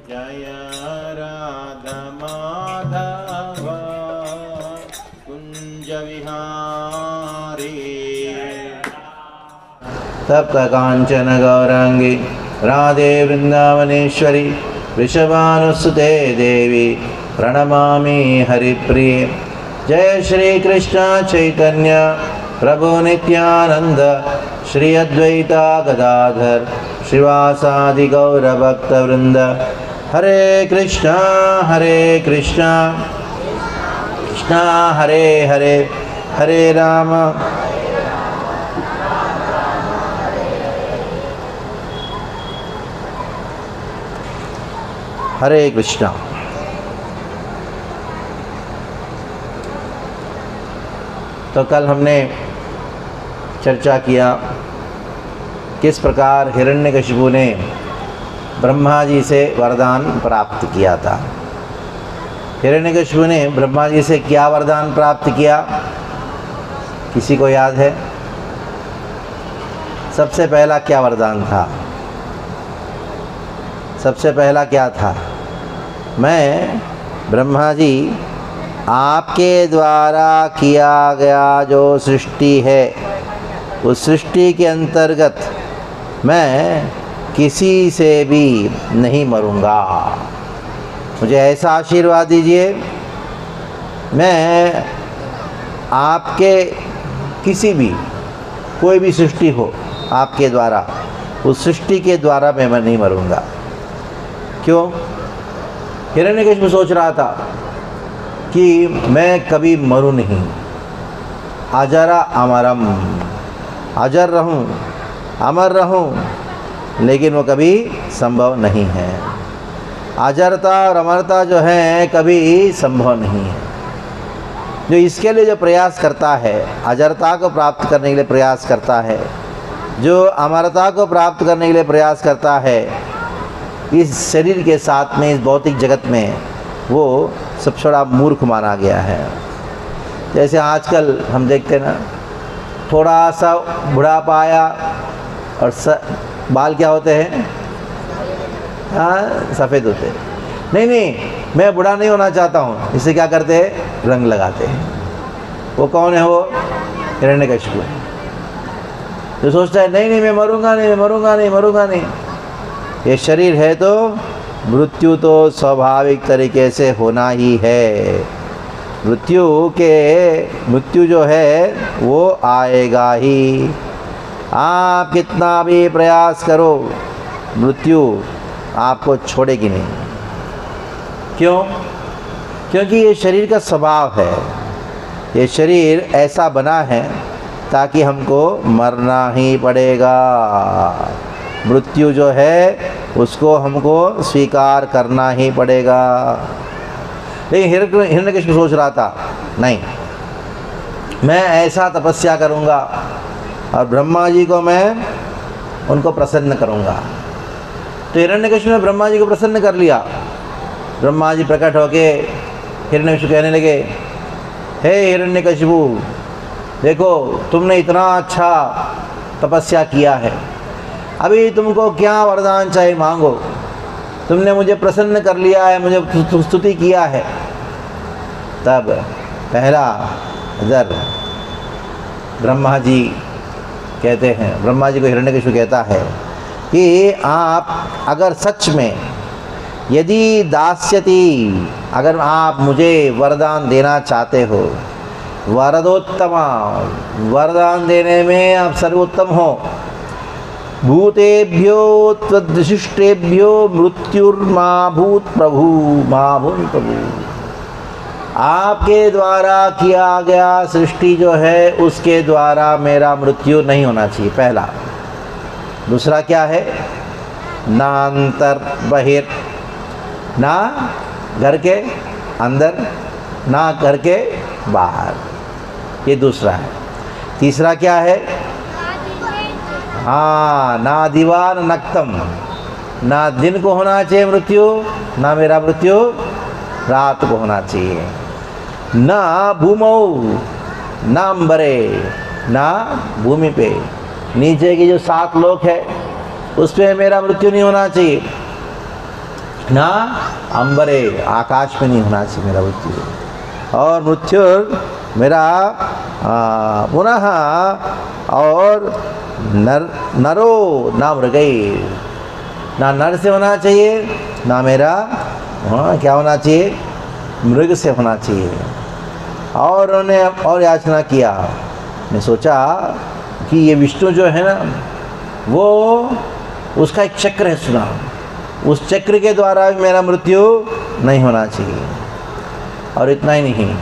जय राधा माधव कुंज विहारी तप्त कांचन गौरांगी राधे वृंदावनेश्वरी वृषभानुसुते देवी प्रणमामि हरिप्रिये। जय श्री कृष्ण चैतन्य प्रभु नित्यानंद श्री अद्वैता गदाधर श्रीवासादि गौर भक्त वृंद। हरे कृष्णा कृष्णा हरे हरे, हरे राम हरे कृष्णा। तो कल हमने चर्चा किया किस प्रकार हिरण्यकशिपु ने ब्रह्मा जी से वरदान प्राप्त किया था। हिरण्यकशिपु ने ब्रह्मा जी से क्या वरदान प्राप्त किया, किसी को याद है? सबसे पहला क्या वरदान था? सबसे पहला क्या था? मैं ब्रह्मा जी आपके द्वारा किया गया जो सृष्टि है उस सृष्टि के अंतर्गत मैं किसी से भी नहीं मरूंगा, मुझे ऐसा आशीर्वाद दीजिए। मैं आपके किसी भी कोई भी सृष्टि हो आपके द्वारा, उस सृष्टि के द्वारा मैं नहीं मरूंगा। क्यों? हिरण्यकशिपु सोच रहा था कि मैं कभी मरूं नहीं, अजरा अमरम, अजर रहूं, अमर रहूं, लेकिन वो कभी संभव नहीं है। अजरता और अमरता जो है कभी संभव नहीं है। जो इसके लिए जो प्रयास करता है, अजरता को प्राप्त करने के लिए प्रयास करता है, जो अमरता को प्राप्त करने के लिए प्रयास करता है, इस शरीर के साथ में, इस भौतिक जगत में वो सबसे बड़ा मूर्ख माना गया है। जैसे आजकल हम देखते हैं ना, थोड़ा सा बुढ़ापा आया और बाल क्या होते हैं? हाँ, सफ़ेद होते हैं। नहीं, मैं बूढ़ा नहीं होना चाहता हूँ, इससे क्या करते हैं? रंग लगाते हैं। वो कौन है? वो हिरण्यकशिपु है। जो सोचता है नहीं मैं मरूंगा नहीं। ये शरीर है तो मृत्यु तो स्वाभाविक तरीके से होना ही है। मृत्यु जो है वो आएगा ही। आप कितना भी प्रयास करो, मृत्यु आपको छोड़ेगी नहीं। क्यों? क्योंकि ये शरीर का स्वभाव है। ये शरीर ऐसा बना है ताकि हमको मरना ही पड़ेगा। मृत्यु जो है उसको हमको स्वीकार करना ही पड़ेगा। लेकिन हिरण्यकशिपु सोच रहा था नहीं, मैं ऐसा तपस्या करूंगा और ब्रह्मा जी को मैं उनको प्रसन्न करूंगा। तो हिरण्यकशिपु ने ब्रह्मा जी को प्रसन्न कर लिया। ब्रह्मा जी प्रकट होके हिरण्यकशिपु कहने लगे, हे हिरण्यकशिपु, देखो तुमने इतना अच्छा तपस्या किया है, अभी तुमको क्या वरदान चाहिए मांगो। तुमने मुझे प्रसन्न कर लिया है, मुझे स्तुति किया है। तब पहला इधर ब्रह्मा जी कहते हैं, ब्रह्मा जी को हिरण्यकशिपु कहता है कि आप अगर सच में यदि दास्यति, अगर आप मुझे वरदान देना चाहते हो, वरदोत्तमा, वरदान देने में आप सर्वोत्तम हो। भूतेभ्यो त्वद्विशिष्टेभ्यो मृत्युर्मा भूत प्रभु, मा भूत प्रभु। आपके द्वारा किया गया सृष्टि जो है उसके द्वारा मेरा मृत्यु नहीं होना चाहिए, पहला। दूसरा क्या है? नांतर बहिर, ना घर के अंदर ना घर के बाहर, ये दूसरा है। तीसरा क्या है? हाँ, ना दीवान नक्तम, ना दिन को होना चाहिए मृत्यु, ना मेरा मृत्यु रात को होना चाहिए। ना भूमौ, ना अंबरे, ना भूमि पे, नीचे की जो 7 लोक है उस पर मेरा मृत्यु नहीं होना चाहिए। ना अंबरे आकाश में नहीं होना चाहिए मेरा मृत्यु। और मृत्यु मेरा पुनः और नरो ना मृगई, ना नर से होना चाहिए ना मेरा क्या होना चाहिए, मृग से होना चाहिए। और उन्होंने और याचना किया। मैं सोचा कि ये विष्णु जो है ना वो उसका एक चक्र है सुना, उस चक्र के द्वारा भी मेरा मृत्यु नहीं होना चाहिए। और इतना ही नहीं,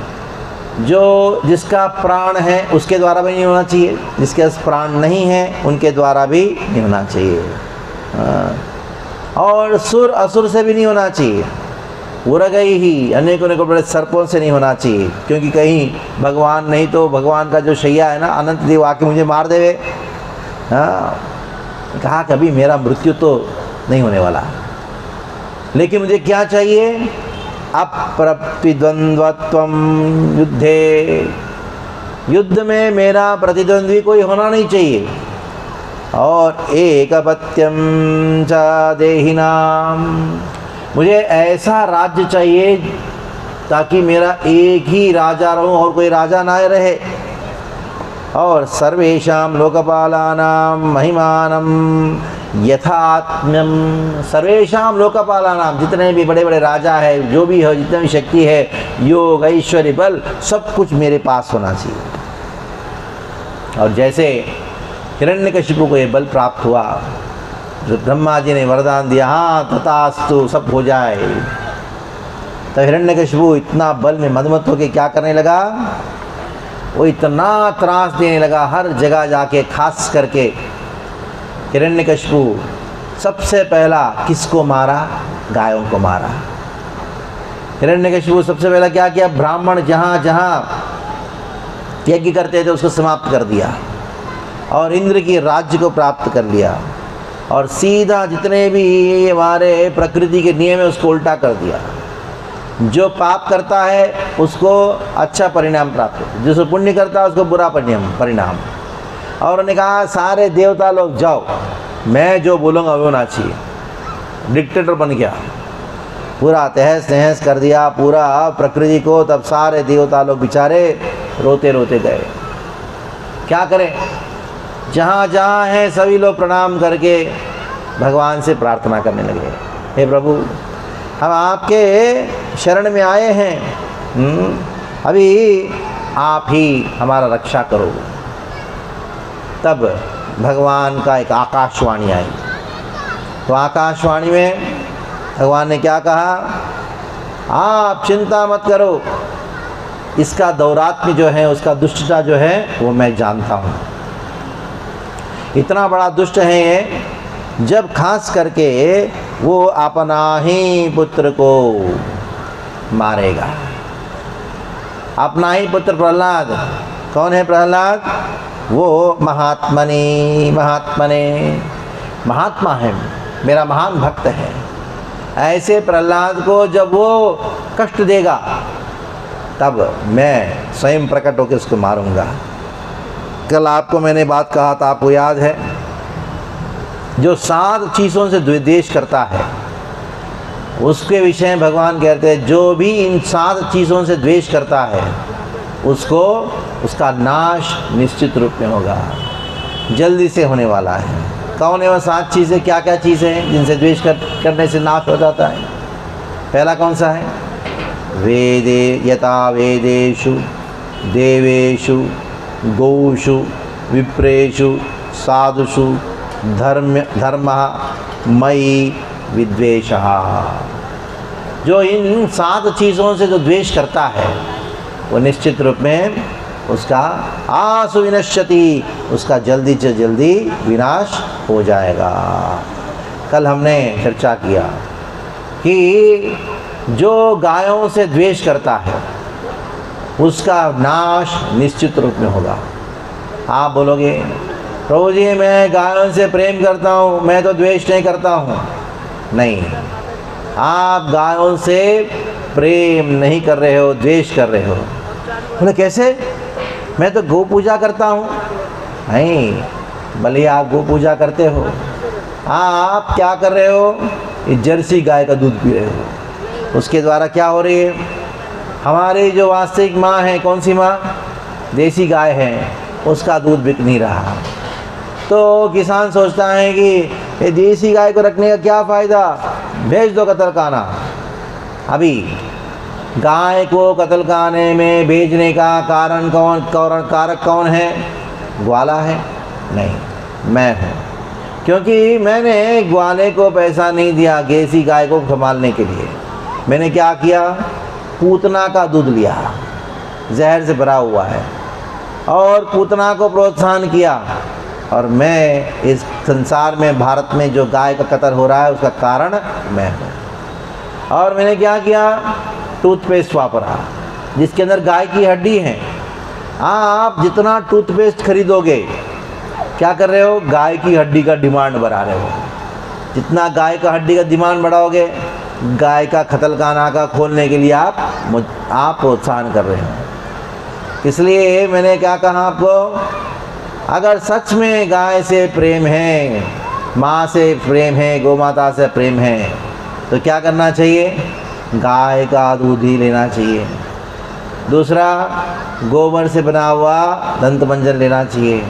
जो जिसका प्राण है उसके द्वारा भी नहीं होना चाहिए, जिसके पास प्राण नहीं है उनके द्वारा भी नहीं होना चाहिए। और सुर असुर से भी नहीं होना चाहिए। उरगई ही अनेकों अनेकों बड़े सर्पों से नहीं होना चाहिए, क्योंकि कहीं भगवान नहीं तो भगवान का जो शैया है ना अनंत देव आके मुझे मार देवे। कहा कभी मेरा मृत्यु तो नहीं होने वाला, लेकिन मुझे क्या चाहिए, अप्रतिद्वंद्वत्वम युद्धे, युद्ध में मेरा प्रतिद्वंद्वी कोई होना नहीं चाहिए। और एकपत्यम च देहिनाम, मुझे ऐसा राज्य चाहिए ताकि मेरा एक ही राजा रहूं और कोई राजा ना रहे। और सर्वेषां लोकपालानां महिमानं यथात्म्यम, सर्वेषां लोकपालानां, जितने भी बड़े बड़े राजा है, जो भी है, जितनी भी शक्ति है, योग ऐश्वर्य बल, सब कुछ मेरे पास होना चाहिए। और जैसे हिरण्यकशिपु को ये बल प्राप्त हुआ, जो ब्रह्मा जी ने वरदान दिया, हाँ तथास्तु सब हो जाए, तो हिरण्यकशिपु इतना बल में मदमत होकर क्या करने लगा, वो इतना त्रास देने लगा हर जगह जाके। खास करके हिरण्यकशिपु सबसे पहला किसको मारा, गायों को मारा। हिरण्यकशिपु सबसे पहला क्या किया, ब्राह्मण जहाँ जहाँ यज्ञ करते थे उसको समाप्त कर दिया और इंद्र की राज्य को प्राप्त कर लिया। और सीधा जितने भी हमारे प्रकृति के नियम है उसको उल्टा कर दिया। जो पाप करता है उसको अच्छा परिणाम प्राप्त होता है, जिसको पुण्य करता है उसको बुरा परिणाम। और उन्होंने कहा सारे देवता लोग जाओ, मैं जो बोलूँगा वो होना चाहिए। डिक्टेटर बन गया, पूरा तहस नहस कर दिया पूरा प्रकृति को। तब सारे देवता लोग बेचारे रोते रोते गए। क्या करें, जहाँ जहाँ हैं सभी लोग प्रणाम करके भगवान से प्रार्थना करने लगे, हे प्रभु हम आपके शरण में आए हैं, अभी आप ही हमारा रक्षा करो। तब भगवान का एक आकाशवाणी आई। तो आकाशवाणी में भगवान ने क्या कहा, आप चिंता मत करो, इसका दौरात्म्य जो है, उसका दुष्टता जो है वो मैं जानता हूँ। इतना बड़ा दुष्ट है ये, जब खास करके वो अपना ही पुत्र को मारेगा। अपना ही पुत्र प्रहलाद, कौन है प्रहलाद, वो महात्मने महात्मा है, मेरा महान भक्त है। ऐसे प्रहलाद को जब वो कष्ट देगा तब मैं स्वयं प्रकट होकर उसको मारूंगा। कल आपको मैंने बात कहा था, आपको याद है, जो 7 चीज़ों से द्वेष करता है उसके विषय में भगवान कहते हैं, जो भी इन 7 चीज़ों से द्वेष करता है उसको उसका नाश निश्चित रूप में होगा, जल्दी से होने वाला है। कौन है वह 7 चीज़ें, क्या क्या चीज़ें हैं जिनसे द्वेष करने से नाश हो जाता है। पहला कौन सा है, वेदे यथा वेदेषु देवेषु गौषु विप्रेषु साधुषु धर्मः मयि विद्वेषः। जो इन 7 चीज़ों से जो द्वेष करता है वो निश्चित रूप में उसका आसु विनश्यति, उसका जल्दी से जल्दी विनाश हो जाएगा। कल हमने चर्चा किया कि जो गायों से द्वेष करता है उसका नाश निश्चित रूप में होगा। आप बोलोगे प्रभु जी मैं गायों से प्रेम करता हूँ, मैं तो द्वेष नहीं करता हूँ। नहीं, आप गायों से प्रेम नहीं कर रहे हो, द्वेष कर रहे हो। बोले कैसे, मैं तो गौ पूजा करता हूँ। नहीं, भले आप गौ पूजा करते हो, आप क्या कर रहे हो, ये जर्सी गाय का दूध पी रहे हो। उसके द्वारा क्या हो रही है, हमारी जो वास्तविक माँ है, कौन सी माँ, देसी गाय है, उसका दूध बिक नहीं रहा। तो किसान सोचता है कि ये देसी गाय को रखने का क्या फ़ायदा, भेज दो कतलखाना। अभी गाय को कतलखाने में भेजने का कारक कौन है, ग्वाला है? नहीं, मैं हूँ। क्योंकि मैंने ग्वाले को पैसा नहीं दिया देसी गाय को संभालने के लिए। मैंने क्या किया, पूतना का दूध लिया, जहर से भरा हुआ है, और पूतना को प्रोत्साहन किया। और मैं इस संसार में, भारत में जो गाय का कत्ल हो रहा है उसका कारण मैं हूँ। और मैंने क्या किया, टूथपेस्ट वापरा जिसके अंदर गाय की हड्डी है। आप जितना टूथपेस्ट खरीदोगे, क्या कर रहे हो, गाय की हड्डी का डिमांड बढ़ा रहे हो। जितना गाय का हड्डी का डिमांड बढ़ाओगे, गाय का कतलखाना का खोलने के लिए आप प्रोत्साहन कर रहे हो। इसलिए मैंने क्या कहा आपको, अगर सच में गाय से प्रेम है, माँ से प्रेम है, गौ माता से प्रेम है, तो क्या करना चाहिए, गाय का दूध ही लेना चाहिए। दूसरा, गोबर से बना हुआ दंत मंजन लेना चाहिए,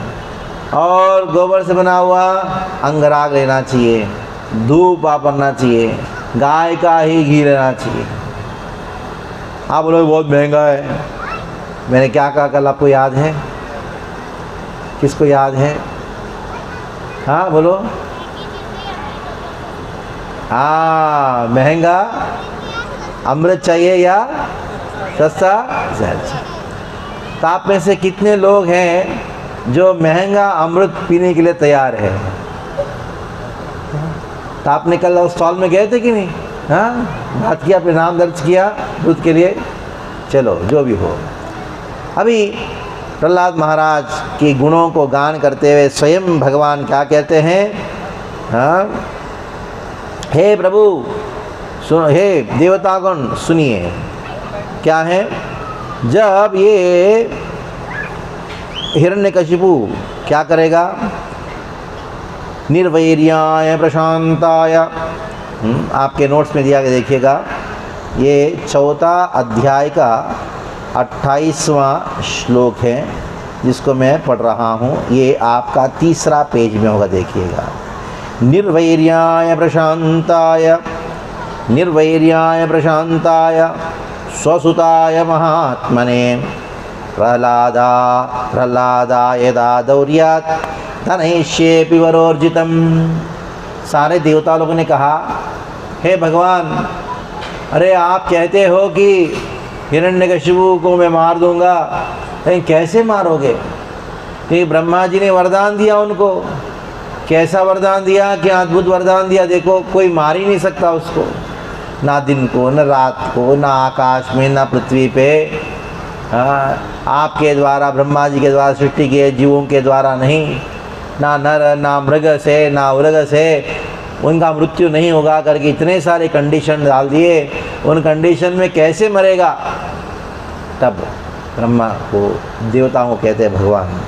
और गोबर से बना हुआ अंगराग लेना चाहिए, धूप वापरना चाहिए, गाय का ही घी लेना चाहिए। आप बोलोगे बहुत महंगा है। मैंने क्या कहा कल, आपको याद है? किसको याद है? हाँ बोलो। हाँ, महंगा अमृत चाहिए या सस्ता जहर चाहिए? तो आप में से कितने लोग हैं जो महंगा अमृत पीने के लिए तैयार है? तो आपने कल स्टॉल में गए थे कि नहीं? हाँ, बात किया, अपने नाम दर्ज किया दूध के लिए। चलो, जो भी हो। अभी प्रहलाद महाराज के गुणों को गान करते हुए स्वयं भगवान क्या कहते हैं, हाँ, हे प्रभु सुनो, हे देवतागण सुनिए, क्या है, जब ये हिरण्यकशिपु क्या करेगा, निर्वैर्याय प्रशांताय, आपके नोट्स में दिया के देखिएगा, ये 4 अध्याय का 28वां श्लोक है जिसको मैं पढ़ रहा हूँ। ये आपका 3रा पेज में होगा, देखिएगा। निर्वैर्याय प्रशांताय, निर्वैर्याय प्रशांताय स्वसुताय महात्मने प्रहलादाय दादौर्यात् तनयिष्येऽपि वरोर्जितम्। सारे देवता लोगों ने कहा, हे भगवान, अरे आप कहते हो कि हिरण्यकशिपु को मैं मार दूंगा, लेकिन कैसे मारोगे? क्योंकि ब्रह्मा जी ने वरदान दिया उनको। कैसा वरदान दिया, क्या अद्भुत वरदान दिया, देखो, कोई मार ही नहीं सकता उसको, ना दिन को, न रात को, ना आकाश में, ना पृथ्वी पे। हाँ, आपके द्वारा, ब्रह्मा जी के द्वारा सृष्टि किए जीवों के द्वारा नहीं, ना नर, ना मृग से, ना उरग से उनका मृत्यु नहीं होगा करके इतने सारे कंडीशन डाल दिए। उन कंडीशन में कैसे मरेगा? तब ब्रह्मा को, देवताओं को कहते हैं, भगवान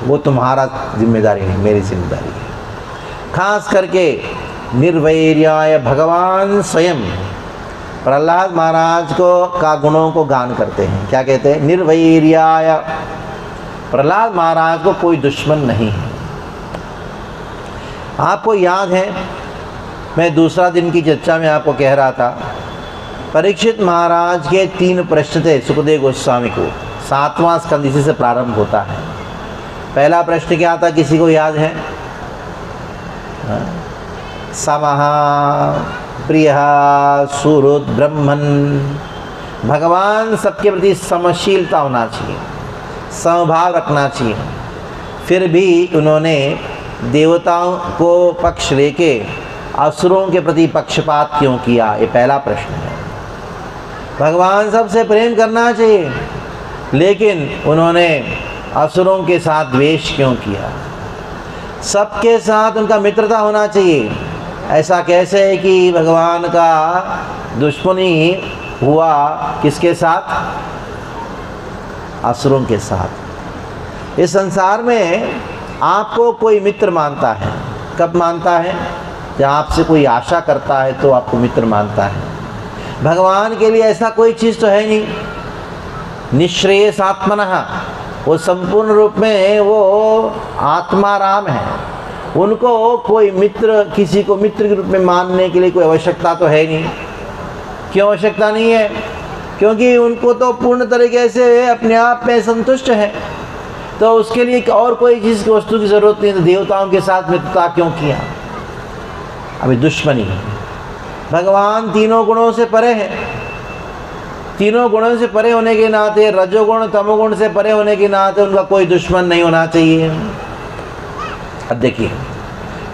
वो तुम्हारा जिम्मेदारी नहीं, मेरी जिम्मेदारी है। खास करके निर्वैर्याय, भगवान स्वयं प्रहलाद महाराज को का गुणों को गान करते हैं। क्या कहते हैं? निर्वैर्याय, प्रहलाद महाराज को कोई दुश्मन नहीं है। आपको याद है, मैं दूसरा दिन की चर्चा में आपको कह रहा था, परीक्षित महाराज के 3 प्रश्न थे सुखदेव गोस्वामी को। 7वां स्कंद इसी से प्रारंभ होता है। पहला प्रश्न क्या था, किसी को याद है? समहा प्रिय सुहृद ब्रह्मन, भगवान सबके प्रति समशीलता होना चाहिए, समभाव रखना चाहिए। फिर भी उन्होंने देवताओं को पक्ष लेके असुरों के प्रति पक्षपात क्यों किया? ये पहला प्रश्न है। भगवान सबसे प्रेम करना चाहिए, लेकिन उन्होंने असुरों के साथ द्वेष क्यों किया? सबके साथ उनका मित्रता होना चाहिए। ऐसा कैसे है कि भगवान का दुश्मनी हुआ किसके साथ? असुरों के साथ। इस संसार में आपको कोई मित्र मानता है, कब मानता है? जब आपसे कोई आशा करता है तो आपको मित्र मानता है। भगवान के लिए ऐसा कोई चीज़ तो है नहीं। निःश्रेयसात्मनः, वो संपूर्ण रूप में वो आत्मा राम है। उनको कोई मित्र, किसी को मित्र के रूप में मानने के लिए कोई आवश्यकता तो है नहीं। क्यों आवश्यकता नहीं है? क्योंकि उनको तो पूर्ण तरीके से अपने आप में संतुष्ट है, तो उसके लिए और कोई चीज़ की वस्तु की ज़रूरत नहीं। तो देवताओं के साथ मित्रता क्यों किया? अभी दुश्मनी। भगवान तीनों गुणों से परे हैं। तीनों गुणों से परे होने के नाते, रजोगुण तमोगुण से परे होने के नाते उनका कोई दुश्मन नहीं होना चाहिए। अब देखिए,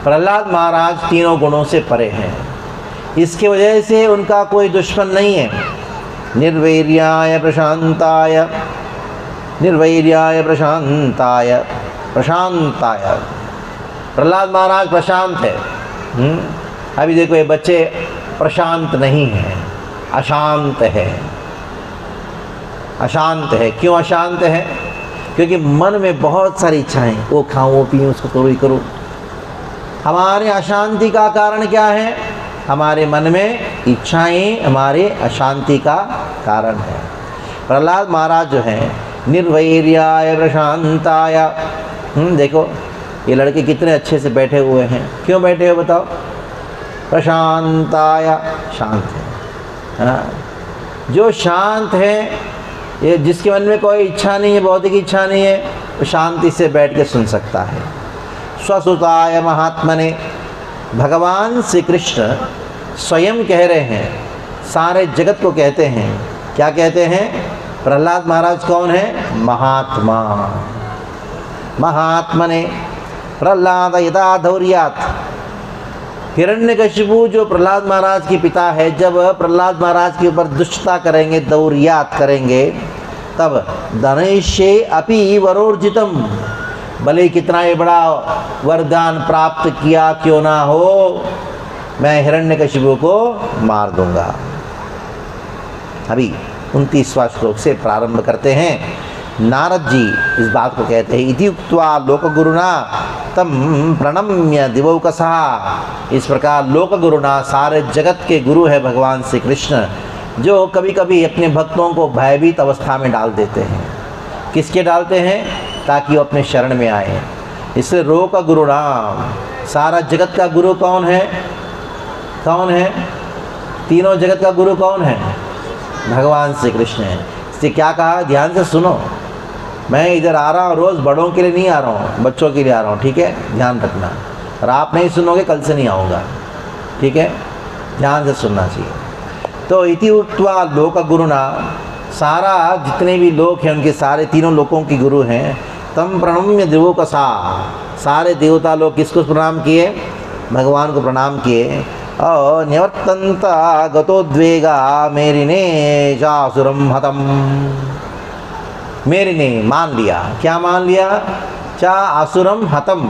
प्रहलाद महाराज तीनों गुणों से परे हैं, इसके वजह से उनका कोई दुश्मन नहीं है। निर्वैर्याय प्रशांताय, निर्वैर्याय प्रशांताय, प्रशांताय, प्रहलाद महाराज प्रशांत है। अभी देखो ये बच्चे प्रशांत नहीं हैं, अशांत है। अशांत है। क्यों अशांत है? क्योंकि मन में बहुत सारी इच्छाएं, वो खाऊं, वो पीऊं, उसको करूँ, ये करूँ। हमारे अशांति का कारण क्या है? हमारे मन में इच्छाएं हमारे अशांति का कारण है। प्रहलाद महाराज जो हैं, निर्वैर्याय प्रशांताय। देखो ये लड़के कितने अच्छे से बैठे हुए हैं। क्यों बैठे हो बताओ? प्रशांताय, शांत है। हाँ, जो शांत है, ये जिसके मन में कोई इच्छा नहीं है, भौतिक इच्छा नहीं है, वो शांति से बैठ के सुन सकता है। स्वसुताय महात्मने, भगवान श्री कृष्ण स्वयं कह रहे हैं, सारे जगत को कहते हैं। क्या कहते हैं? प्रहलाद महाराज कौन है? महात्मा। महात्मने प्रहलाद यदा धौर्यात। हिरण्यकशिपु जो प्रहलाद महाराज के पिता है, जब प्रहलाद महाराज के ऊपर दुष्टता करेंगे, दौर्यात करेंगे, तब धनैष्ये अपि वरोर्जितम, भले कितना ही बड़ा वरदान प्राप्त किया क्यों ना हो, मैं हिरण्यकशिपु को मार दूंगा। अभी 29वां श्लोक से प्रारंभ करते हैं। नारद जी इस बात को कहते हैं, इति उक्त्वा लोकगुरुना तम प्रणम्य दिवौकसः। इस प्रकार लोकगुरुना, सारे जगत के गुरु है भगवान श्री कृष्ण, जो कभी कभी अपने भक्तों को भयभीत अवस्था में डाल देते हैं। किसके डालते हैं? ताकि वो अपने शरण में आए। इसलिए लोकगुरुना, सारा जगत का गुरु कौन है? कौन है? तीनों जगत का गुरु कौन है? भगवान श्री कृष्ण है। इससे क्या कहा? ध्यान से सुनो। मैं इधर आ रहा हूँ रोज़, बड़ों के लिए नहीं आ रहा हूँ, बच्चों के लिए आ रहा हूँ। ठीक है, ध्यान रखना। और आप नहीं सुनोगे, कल से नहीं आऊँगा। ठीक है, ध्यान से सुनना चाहिए। तो इति उक्त्वा लोक गुरुना, सारा जितने भी लोग हैं उनके सारे तीनों लोकों के गुरु हैं। तम प्रणम्य दिवौकसा, सारे देवता लोग किसको प्रणाम किए? भगवान को प्रणाम किए। और निवर्तन्त गतोद्वेगा मेरिने चासुरम हतम। मेरिने मान लिया। क्या मान लिया? चा असुरम हतम,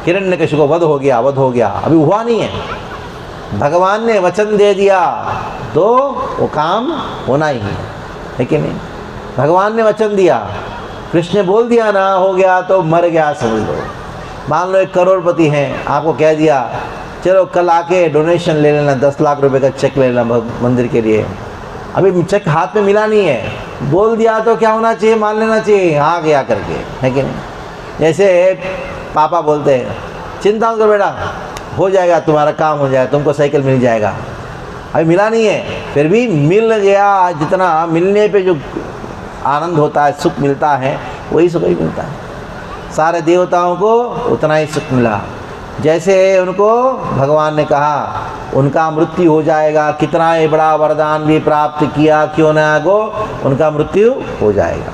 हिरण्यकशिपु को वध हो गया, वध हो गया। अभी हुआ नहीं है, भगवान ने वचन दे दिया तो वो काम होना ही है कि नहीं? भगवान ने वचन दिया, कृष्ण ने बोल दिया ना, हो गया तो मर गया समझ लो। मान लो 1 करोड़पति हैं, आपको कह दिया चलो कल आके डोनेशन ले लेना, 10 लाख रुपए का चेक ले लेना मंदिर के लिए। अभी चेक हाथ में मिला नहीं है, बोल दिया तो क्या होना चाहिए? मान लेना चाहिए, हाँ गया करके, है कि नहीं? जैसे पापा बोलते हैं चिंता मत करो बेटा, हो जाएगा, तुम्हारा काम हो जाएगा, तुमको साइकिल मिल जाएगा। अभी मिला नहीं है, फिर भी मिल गया। जितना मिलने पे जो आनंद होता है, सुख मिलता है, वही सुख ही मिलता है। सारे देवताओं को उतना ही सुख मिला। जैसे उनको भगवान ने कहा उनका मृत्यु हो जाएगा, कितना ही बड़ा वरदान भी प्राप्त किया क्यों ना गो, उनका मृत्यु हो जाएगा।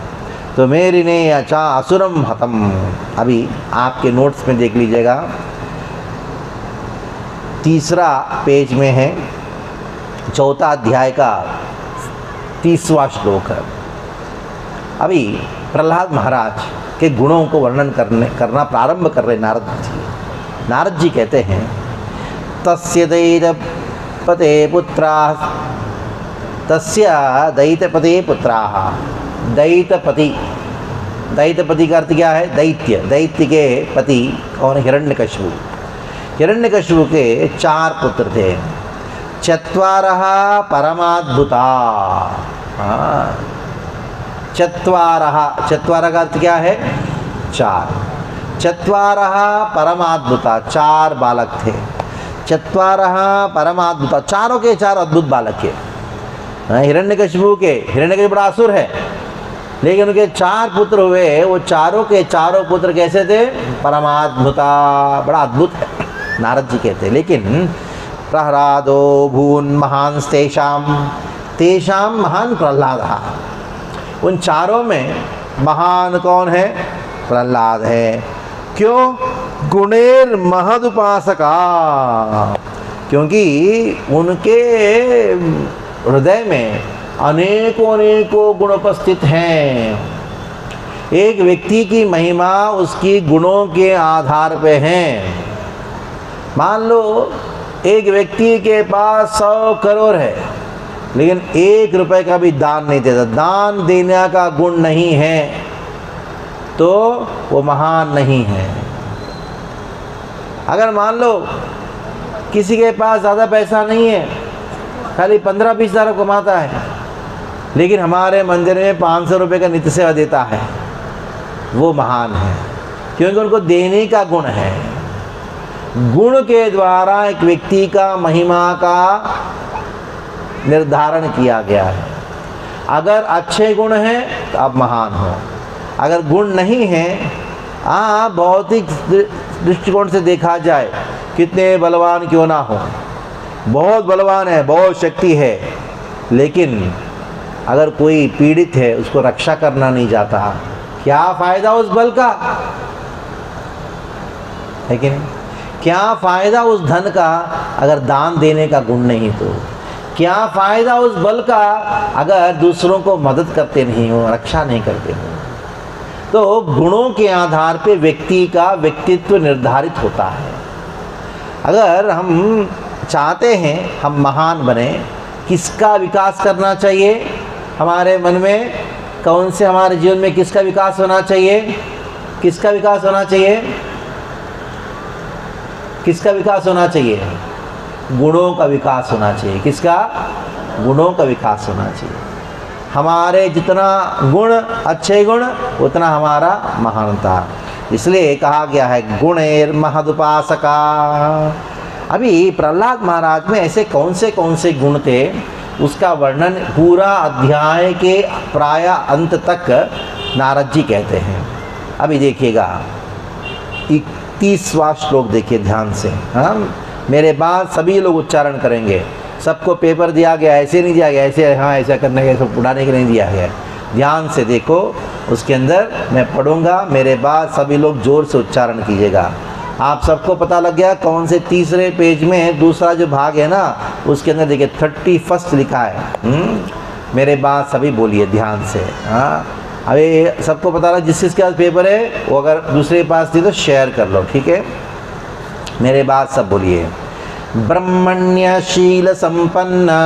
तो मेरी ने अच्छा असुरम हतम। अभी आपके नोट्स में देख लीजिएगा, 3रा पेज में है, 4था अध्याय का 30वां श्लोक है। अभी प्रहलाद महाराज के गुणों को वर्णन करना प्रारंभ कर रहे नारद जी। नारद जी कहते हैं तस्य दैत्यपते पुत्राः, तस्य दैत्यपते पुत्राः। दैत्यपति, दैत्यपति का अर्थ क्या है? दैत्य। दैत्य के पति कौन? हिरण्यकशिपु। हिरण्यकशिपु के 4 पुत्र थे। चत्वारः परमाद्भुता। चत्वारः, चत्वारः का अर्थ क्या है? 4। चत्वारः परमाद्भुता, 4 बालक थे। चत्वारः परमाद्भुता, चारों के 4 अद्भुत बालक है। हिरण्यकशिपु बड़ा असुर है, लेकिन उनके 4 पुत्र हुए। वो चारों के चारों पुत्र कैसे थे? परमाद्भुता, बड़ा अद्भुत है, नारद जी कहते हैं। लेकिन प्रहलादो भून् महांस्तेषां तेषां महान प्रहलादः। उन चारों में महान कौन है? प्रहलाद है। क्यों? गुणेर महदुपासका, क्योंकि उनके हृदय में अनेकों गुण उपस्थित हैं। एक व्यक्ति की महिमा उसकी गुणों के आधार पे है। मान लो एक व्यक्ति के पास 100 करोड़ है, लेकिन 1 रुपए का भी दान नहीं देता, दान देने का गुण नहीं है, तो वो महान नहीं है। अगर मान लो किसी के पास ज़्यादा पैसा नहीं है, खाली 15-20 हज़ार कमाता है, लेकिन हमारे मंदिर में 500 रुपये का नित्य सेवा देता है, वो महान है, क्योंकि उनको देने का गुण है। गुण के द्वारा एक व्यक्ति का महिमा का निर्धारण किया गया है। अगर अच्छे गुण हैं तो आप महान हो, अगर गुण नहीं हैं, भौतिक दृष्टिकोण से देखा जाए कितने बलवान क्यों ना हो, बहुत बलवान है, बहुत शक्ति है, लेकिन अगर कोई पीड़ित है उसको रक्षा करना नहीं जाता, क्या फ़ायदा उस बल का? है कि नहीं? क्या फ़ायदा उस धन का अगर दान देने का गुण नहीं? तो क्या फ़ायदा उस बल का अगर दूसरों को मदद करते नहीं हो, रक्षा नहीं करते हो? तो गुणों के आधार पे व्यक्ति का व्यक्तित्व निर्धारित होता है। अगर हम चाहते हैं हम महान बने, किसका विकास करना चाहिए? हमारे मन में कौन से, हमारे जीवन में किसका विकास होना चाहिए? किसका विकास होना चाहिए? किसका विकास होना चाहिए? गुणों का विकास होना चाहिए। किसका? गुणों का विकास होना चाहिए। हमारे जितना गुण, अच्छे गुण, उतना हमारा महानता। इसलिए कहा गया है गुणेर महदुपासका। अभी प्रहलाद महाराज में ऐसे कौन से गुण थे, उसका वर्णन पूरा अध्याय के प्राय अंत तक नारद जी कहते हैं। अभी देखिएगा 31वां श्लोक देखिए ध्यान से। मेरे बाद सभी लोग उच्चारण करेंगे। सबको पेपर दिया गया, ऐसे नहीं दिया गया, ऐसे ऐसा करने के, सब उड़ाने के नहीं दिया गया। ध्यान से देखो, उसके अंदर मैं पढ़ूंगा, मेरे बाद सभी लोग जोर से उच्चारण कीजिएगा। आप सबको पता लग गया कौन से तीसरे पेज में दूसरा जो भाग है ना, उसके अंदर देखिए 31 लिखा है। मेरे बाद सभी बोलिए ध्यान से। अभी सबको पता लगा, जिसके पास पेपर है वो अगर दूसरे के पास थी तो शेयर कर लो, ठीक है? मेरे बाद सब बोलिए। ब्रह्मण्यशील संपन्ना,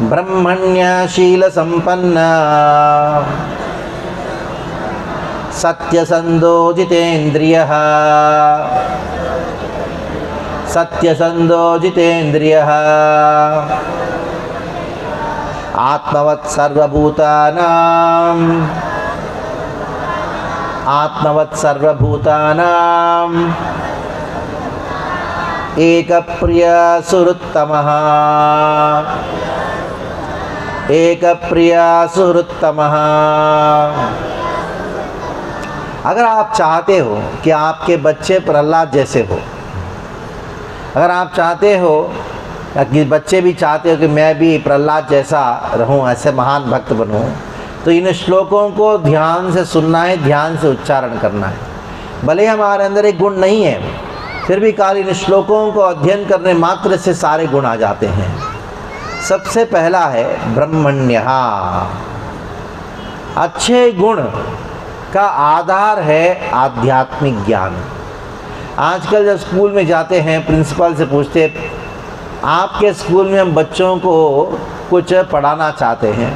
ब्रह्मण्यशील संपन्ना, सत्यसंधो जितेन्द्रियः, सत्यसंधो जितेन्द्रियः, आत्मवत् सर्वभूतानां, आत्मवत् सर्वभूतानां, एकप्रिय सुहृत्तमः, एकप्रिय सुहृत्तमः। अगर आप चाहते हो कि आपके बच्चे प्रहलाद जैसे हो, अगर आप चाहते हो कि बच्चे भी चाहते हो कि मैं भी प्रहलाद जैसा रहूं, ऐसे महान भक्त बनूं, तो इन श्लोकों को ध्यान से सुनना है, ध्यान से उच्चारण करना है। भले हमारे अंदर एक गुण नहीं है, फिर भी काल इन श्लोकों को अध्ययन करने मात्र से सारे गुण आ जाते हैं। सबसे पहला है ब्रह्मण्यः। अच्छे गुण का आधार है आध्यात्मिक ज्ञान। आजकल जब स्कूल में जाते हैं, प्रिंसिपल से पूछते आपके स्कूल में हम बच्चों को कुछ पढ़ाना चाहते हैं।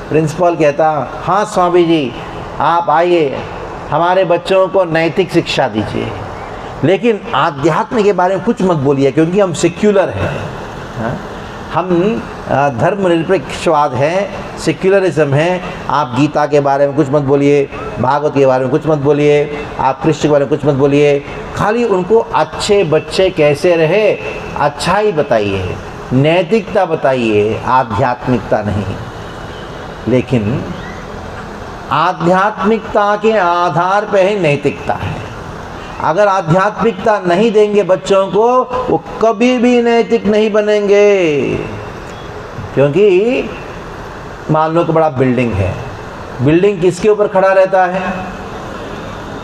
प्रिंसिपल कहता हाँ स्वामी जी आप आइए, हमारे बच्चों को नैतिक शिक्षा दीजिए, लेकिन आध्यात्म के बारे में कुछ मत बोलिए, क्योंकि हम सेक्युलर हैं। हाँ? हम धर्मनिरपेक्षवाद है, सेक्युलरिज्म है। आप गीता के बारे में कुछ मत बोलिए, भागवत के बारे में कुछ मत बोलिए, आप कृष्ण के बारे में कुछ मत बोलिए। खाली उनको अच्छे बच्चे कैसे रहे अच्छाई बताइए, नैतिकता बताइए, आध्यात्मिकता नहीं। लेकिन आध्यात्मिकता के आधार पर ही नैतिकता है। अगर आध्यात्मिकता नहीं देंगे बच्चों को, वो कभी भी नैतिक नहीं बनेंगे। क्योंकि मान लो कि बड़ा बिल्डिंग है, बिल्डिंग किसके ऊपर खड़ा रहता है?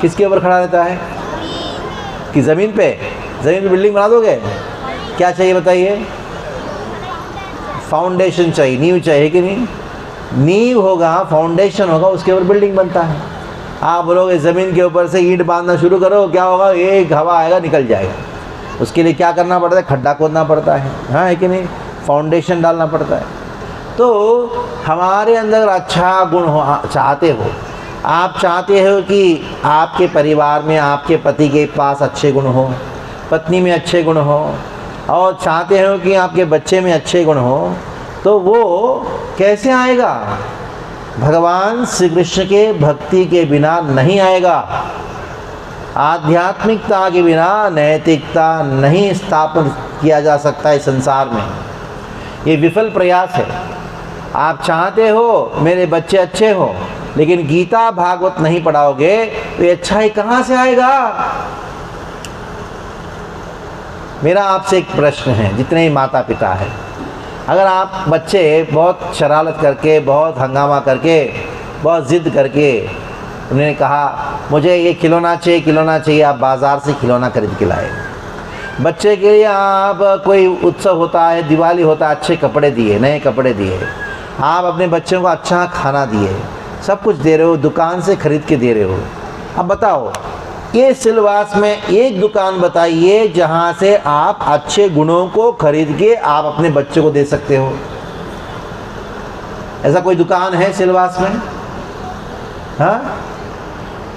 किसके ऊपर खड़ा रहता है? कि ज़मीन पे? ज़मीन पे बिल्डिंग बना दोगे? क्या चाहिए बताइए? फाउंडेशन चाहिए, नींव चाहिए कि नहीं? नींव होगा, फाउंडेशन होगा, उसके ऊपर बिल्डिंग बनता है। आप बोलोगे ज़मीन के ऊपर से ईंट बांधना शुरू करो, क्या होगा? एक हवा आएगा, निकल जाएगा। उसके लिए क्या करना पड़ता है? खड्डा खोदना पड़ता है, हाँ है कि नहीं? फाउंडेशन डालना पड़ता है। तो हमारे अंदर अच्छा गुण हो, चाहते हो, आप चाहते हो कि आपके परिवार में आपके पति के पास अच्छे गुण हो, पत्नी में अच्छे गुण हो, और चाहते हो कि आपके बच्चे में अच्छे गुण हो, तो वो कैसे आएगा? भगवान श्री कृष्ण के भक्ति के बिना नहीं आएगा। आध्यात्मिकता के बिना नैतिकता नहीं स्थापन किया जा सकता है संसार में। ये विफल प्रयास है। आप चाहते हो मेरे बच्चे अच्छे हो, लेकिन गीता भागवत नहीं पढ़ाओगे तो ये अच्छाई कहाँ से आएगा? मेरा आपसे एक प्रश्न है, जितने ही माता पिता हैं, अगर आप बच्चे बहुत शरारत करके, बहुत हंगामा करके, बहुत ज़िद करके उन्होंने कहा मुझे ये खिलौना चाहिए, खिलौना चाहिए, आप बाज़ार से खिलौना खरीद के लाए। बच्चे के लिए आप कोई उत्सव होता है, दिवाली होता है, अच्छे कपड़े दिए, नए कपड़े दिए, आप अपने बच्चों को अच्छा खाना दिए, सब कुछ दे रहे हो, दुकान से खरीद के दे रहे हो। अब बताओ, ये सिलवास में एक दुकान बताइए जहाँ से आप अच्छे गुणों को खरीद के आप अपने बच्चों को दे सकते हो। ऐसा कोई दुकान है सिलवास में? हाँ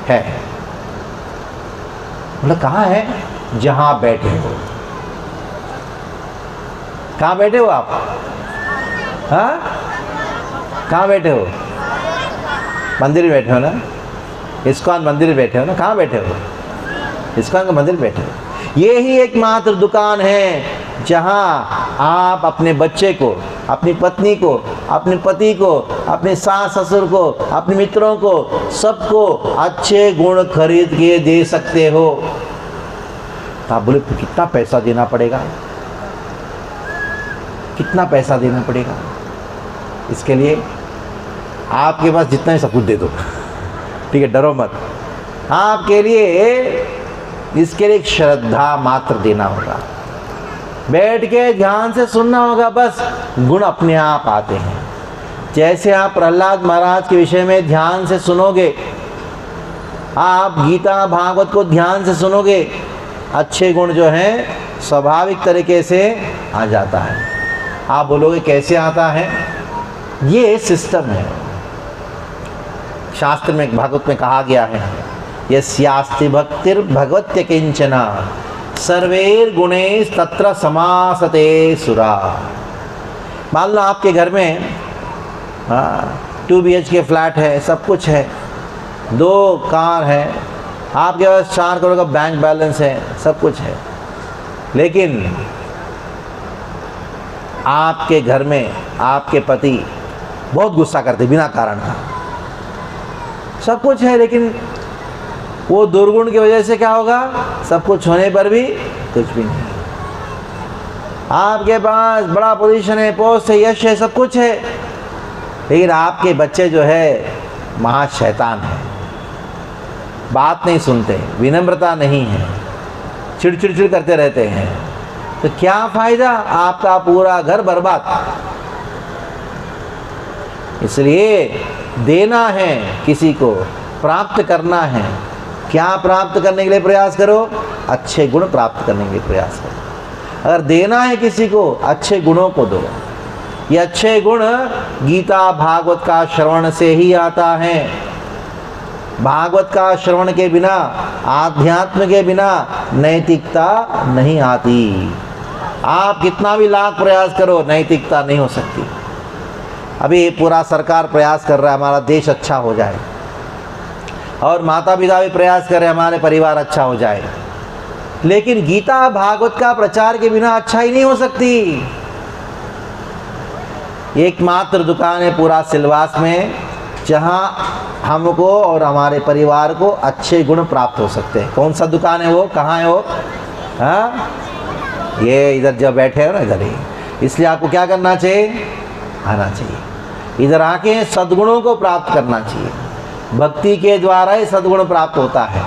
है। मतलब कहाँ है? जहाँ बैठे हो। कहाँ बैठे हो आप? हाँ, कहाँ बैठे हो? मंदिर में बैठे हो ना? इस्कॉन मंदिर में बैठे हो ना? कहाँ बैठे हो? इस्कॉन का मंदिर बैठे हो। ये ही एकमात्र दुकान है जहाँ आप अपने बच्चे को, अपनी पत्नी को, अपने पति को, अपने सास ससुर को, अपने मित्रों को, सबको अच्छे गुण खरीद के दे सकते हो। तो आप बोले कितना पैसा देना पड़ेगा? कितना पैसा देना पड़ेगा? इसके लिए आपके पास जितना है सब कुछ दे दो, ठीक है, डरो मत। आपके लिए इसके लिए एक श्रद्धा मात्र देना होगा, बैठ के ध्यान से सुनना होगा, बस गुण अपने आप आते हैं। जैसे आप प्रहलाद महाराज के विषय में ध्यान से सुनोगे, आप गीता भागवत को ध्यान से सुनोगे, अच्छे गुण जो हैं स्वाभाविक तरीके से आ जाता है। आप बोलोगे कैसे आता है? ये सिस्टम है। शास्त्र में, भागवत में कहा गया है, यस्यास्ति भक्तिर् भगवत्य किंचना सर्वैर गुणैः तत्र समासते सुरा। मान लो आपके घर में 2 BHK फ्लैट है, सब कुछ है, 2 कार है, आपके पास 4 करोड़ का बैंक बैलेंस है, सब कुछ है, लेकिन आपके घर में आपके पति बहुत गुस्सा करते बिना कारण का। सब कुछ है, लेकिन वो दुर्गुण की वजह से क्या होगा? सब कुछ होने पर भी कुछ भी नहीं। आपके पास बड़ा पोजीशन है, पोस्ट है, यश है, सब कुछ है, लेकिन आपके बच्चे जो है महा शैतान है, बात नहीं सुनते, विनम्रता नहीं है, चिड़चिड़ करते रहते हैं। तो क्या फ़ायदा? आपका पूरा घर बर्बाद। इसलिए देना है किसी को, प्राप्त करना है। क्या प्राप्त करने के लिए प्रयास करो? अच्छे गुण प्राप्त करने के लिए प्रयास करो। अगर देना है किसी को, अच्छे गुणों को दो। ये अच्छे गुण गीता भागवत का श्रवण से ही आता है। भागवत का श्रवण के बिना, आध्यात्म के बिना नैतिकता नहीं आती। आप कितना भी लाख प्रयास करो, नैतिकता नहीं हो सकती। अभी पूरा सरकार प्रयास कर रहा है हमारा देश अच्छा हो जाए, और माता पिता भी प्रयास कर रहे हैं हमारे परिवार अच्छा हो जाए, लेकिन गीता भागवत का प्रचार के बिना अच्छा ही नहीं हो सकती। एकमात्र दुकान है पूरा सिलवास में जहां हमको और हमारे परिवार को अच्छे गुण प्राप्त हो सकते हैं। कौन सा दुकान है वो, कहाँ है वो? हाँ, ये इधर जब बैठे हो ना, इधर ही। इसलिए आपको क्या करना चाहिए? आना चाहिए, इधर आके सद्गुणों को प्राप्त करना चाहिए। भक्ति के द्वारा ही सद्गुण प्राप्त होता है।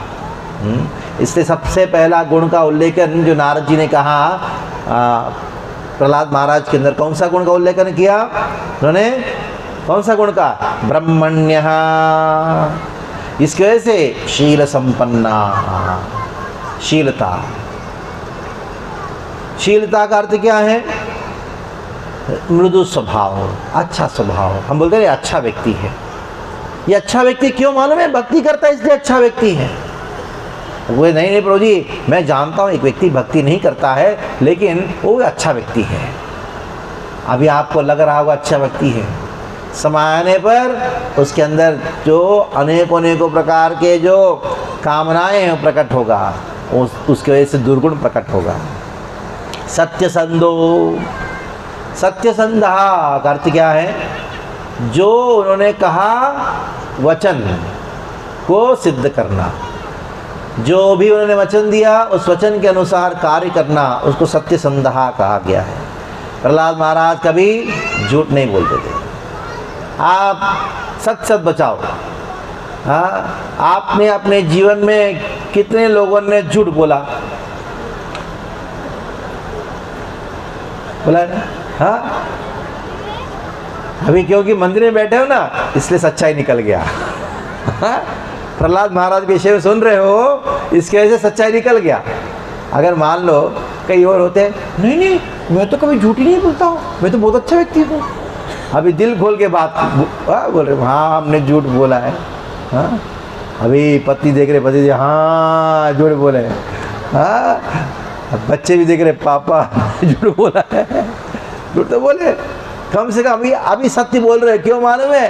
इसलिए सबसे पहला गुण का उल्लेखन जो नारद जी ने कहा प्रहलाद महाराज के अंदर, कौन सा गुण का उल्लेखन किया उन्होंने? कौन सा गुण का? ब्रह्मण्य। इसकी वजह से शील संपन्ना, शीलता। शीलता का अर्थ क्या है? मृदु स्वभाव, अच्छा स्वभाव। हम बोलते हैं अच्छा व्यक्ति है। ये अच्छा व्यक्ति क्यों मालूम है? भक्ति करता है इसलिए अच्छा व्यक्ति है। वो नहीं प्रभु जी, मैं जानता हूँ एक व्यक्ति भक्ति नहीं करता है लेकिन वो अच्छा व्यक्ति है। अभी आपको लग रहा होगा अच्छा व्यक्ति है, समय आने पर उसके अंदर जो अनेकों प्रकार के जो कामनाएं हैं प्रकट होगा, उसके वजह से दुर्गुण प्रकट होगा। सत्यसंधो, सत्यसंधा का अर्थ क्या है? जो उन्होंने कहा वचन को सिद्ध करना, जो भी उन्होंने वचन दिया उस वचन के अनुसार कार्य करना, उसको सत्यसंधा कहा गया है। प्रहलाद महाराज कभी झूठ नहीं बोलते थे। आप सच सच बचाओ। हाँ, आपने अपने जीवन में कितने लोगों ने झूठ बोला ना? हाँ, अभी क्योंकि मंदिर में बैठे हो ना, इसलिए सच्चाई निकल गया। हाँ? प्रहलाद महाराज के विषय में सुन रहे हो, इसके वजह से सच्चाई निकल गया। अगर मान लो कई और होते, नहीं नहीं मैं तो कभी झूठ ही नहीं बोलता हूँ, मैं तो बहुत अच्छा व्यक्ति हूँ, अभी दिल खोल के बात बोल रहे, हाँ हमने झूठ बोला है। हाँ, अभी पत्नी देख रहे, पति हाँ झूठ बोले। हाँ, बच्चे भी देख रहे, पापा झूठ बोला है। झूठ तो बोले, कम से कम अभी सत्य बोल रहे। क्यों मालूम है?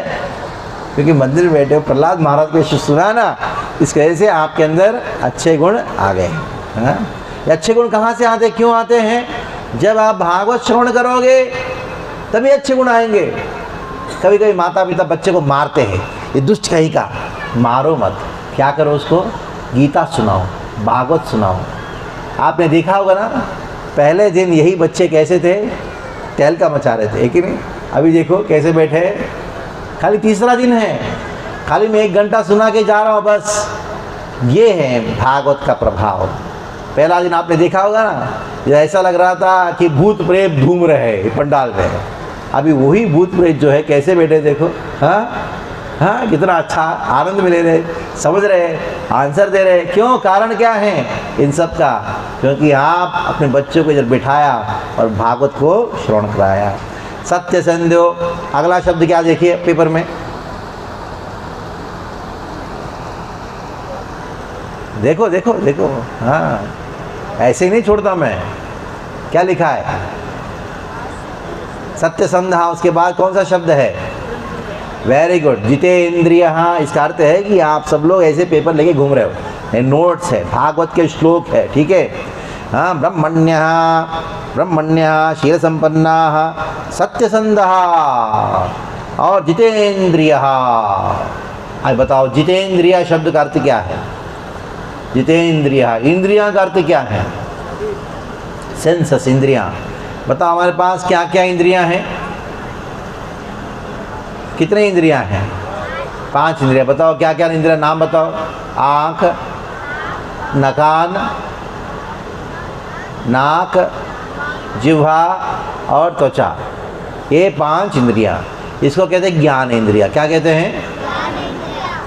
क्योंकि मंदिर में बैठे हो, प्रहलाद महाराज को सुना ना, इस वजह से आपके अंदर अच्छे गुण आ गए। हाँ, ये अच्छे गुण कहाँ से आते, क्यों आते हैं? जब आप भागवत श्रवण करोगे तभी अच्छे गुण आएंगे। कभी कभी माता पिता बच्चे को मारते हैं, ये दुष्ट कहीं का, मारो मत। क्या करो उसको? गीता सुनाओ, भागवत सुनाओ। आपने देखा होगा ना, पहले दिन यही बच्चे कैसे थे, तहलका मचा रहे थे, कि नहीं? अभी देखो कैसे बैठे। खाली तीसरा दिन है, खाली मैं 1 घंटा सुना के जा रहा हूँ बस। ये है भागवत का प्रभाव। पहला दिन आपने देखा होगा ना, ऐसा लग रहा था कि भूत प्रेत घूम रहे हैं पंडाल में। अभी वही भूत प्रेत जो है कैसे बैठे देखो। हाँ हाँ, कितना अच्छा आनंद में ले रहे, समझ रहे, आंसर दे रहे। क्यों? कारण क्या है इन सब का? क्योंकि आप अपने बच्चों को इधर बिठाया और भागवत को श्रवण कराया। सत्य संध्यो, अगला शब्द क्या देखिए पेपर में, देखो देखो देखो। हाँ, ऐसे ही नहीं छोड़ता मैं। क्या लिखा है? सत्य संधा। उसके बाद कौन सा शब्द है? वेरी गुड, जितेंद्रिय। हाँ, इसका अर्थ है कि आप सब लोग ऐसे पेपर लेके घूम रहे हो, ये नोट्स है, भागवत के श्लोक है, ठीक है। हाँ, ब्रह्मण्य ब्रह्मण्य शील संपन्ना सत्यसंधा और जितेंद्रिय। आज बताओ जितेंद्रिय शब्द का अर्थ क्या है? जितेंद्रिय, इंद्रियां का अर्थ क्या है? सेंसस, इंद्रियां। बताओ हमारे पास क्या क्या इंद्रियां हैं? कितने इंद्रियां हैं? 5 इंद्रियां। बताओ क्या क्या इंद्रियां, नाम बताओ। आँख, नकान, नाक, जिह्वा और त्वचा, ये 5 इंद्रियां। इसको कहते हैं ज्ञान इंद्रिया। क्या कहते हैं?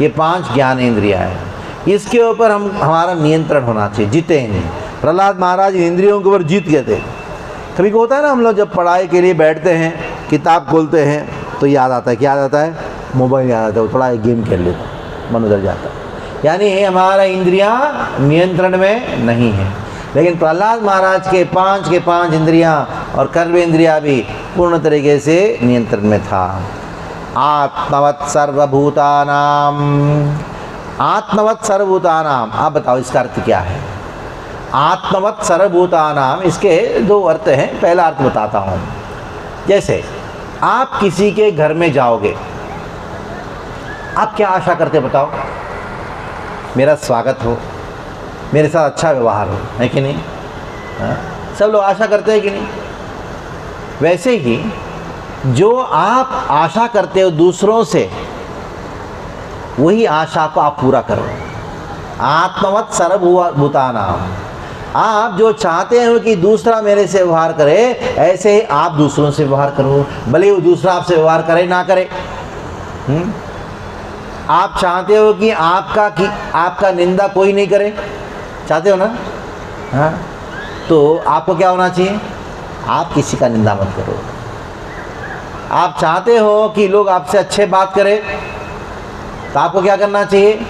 ये 5 ज्ञान इंद्रियां हैं। इसके ऊपर हमारा नियंत्रण होना चाहिए। जितेंद्र, प्रहलाद महाराज इंद्रियों के ऊपर जीत गए थे। कभी को होता है ना, हम लोग जब पढ़ाई के लिए बैठते हैं, किताब खोलते हैं तो याद आता है, क्या याद आता है? मोबाइल याद आता है, थोड़ा एक गेम खेल लेता, मन उधर जाता है। यानी हमारा इंद्रियां नियंत्रण में नहीं है। लेकिन प्रहलाद महाराज के 5 इंद्रियां और कर्म इंद्रिया भी पूर्ण तरीके से नियंत्रण में था। आत्मवत् सर्वभूतानाम, आत्मवत् सर्वभूतानाम, आप बताओ इसका अर्थ क्या है? आत्मवत् सर्वभूतानाम, इसके 2 अर्थ हैं। पहला अर्थ बताता हूँ। जैसे आप किसी के घर में जाओगे, आप क्या आशा करते बताओ? मेरा स्वागत हो, मेरे साथ अच्छा व्यवहार हो, है कि नहीं? हाँ? सब लोग आशा करते हैं कि नहीं? वैसे ही जो आप आशा करते हो दूसरों से, वही आशा को आप पूरा करो। आत्मवत् सर्वभूतानाम, आप जो चाहते हो कि दूसरा मेरे से व्यवहार करे, ऐसे ही आप दूसरों से व्यवहार करो, भले वो दूसरा आपसे व्यवहार करे ना करे। आप चाहते हो कि आपका निंदा कोई नहीं करे, चाहते हो ना? हाँ, तो आपको क्या होना चाहिए? आप किसी का निंदा मत करो। आप चाहते हो कि लोग आपसे अच्छे बात करें, तो आपको क्या करना चाहिए?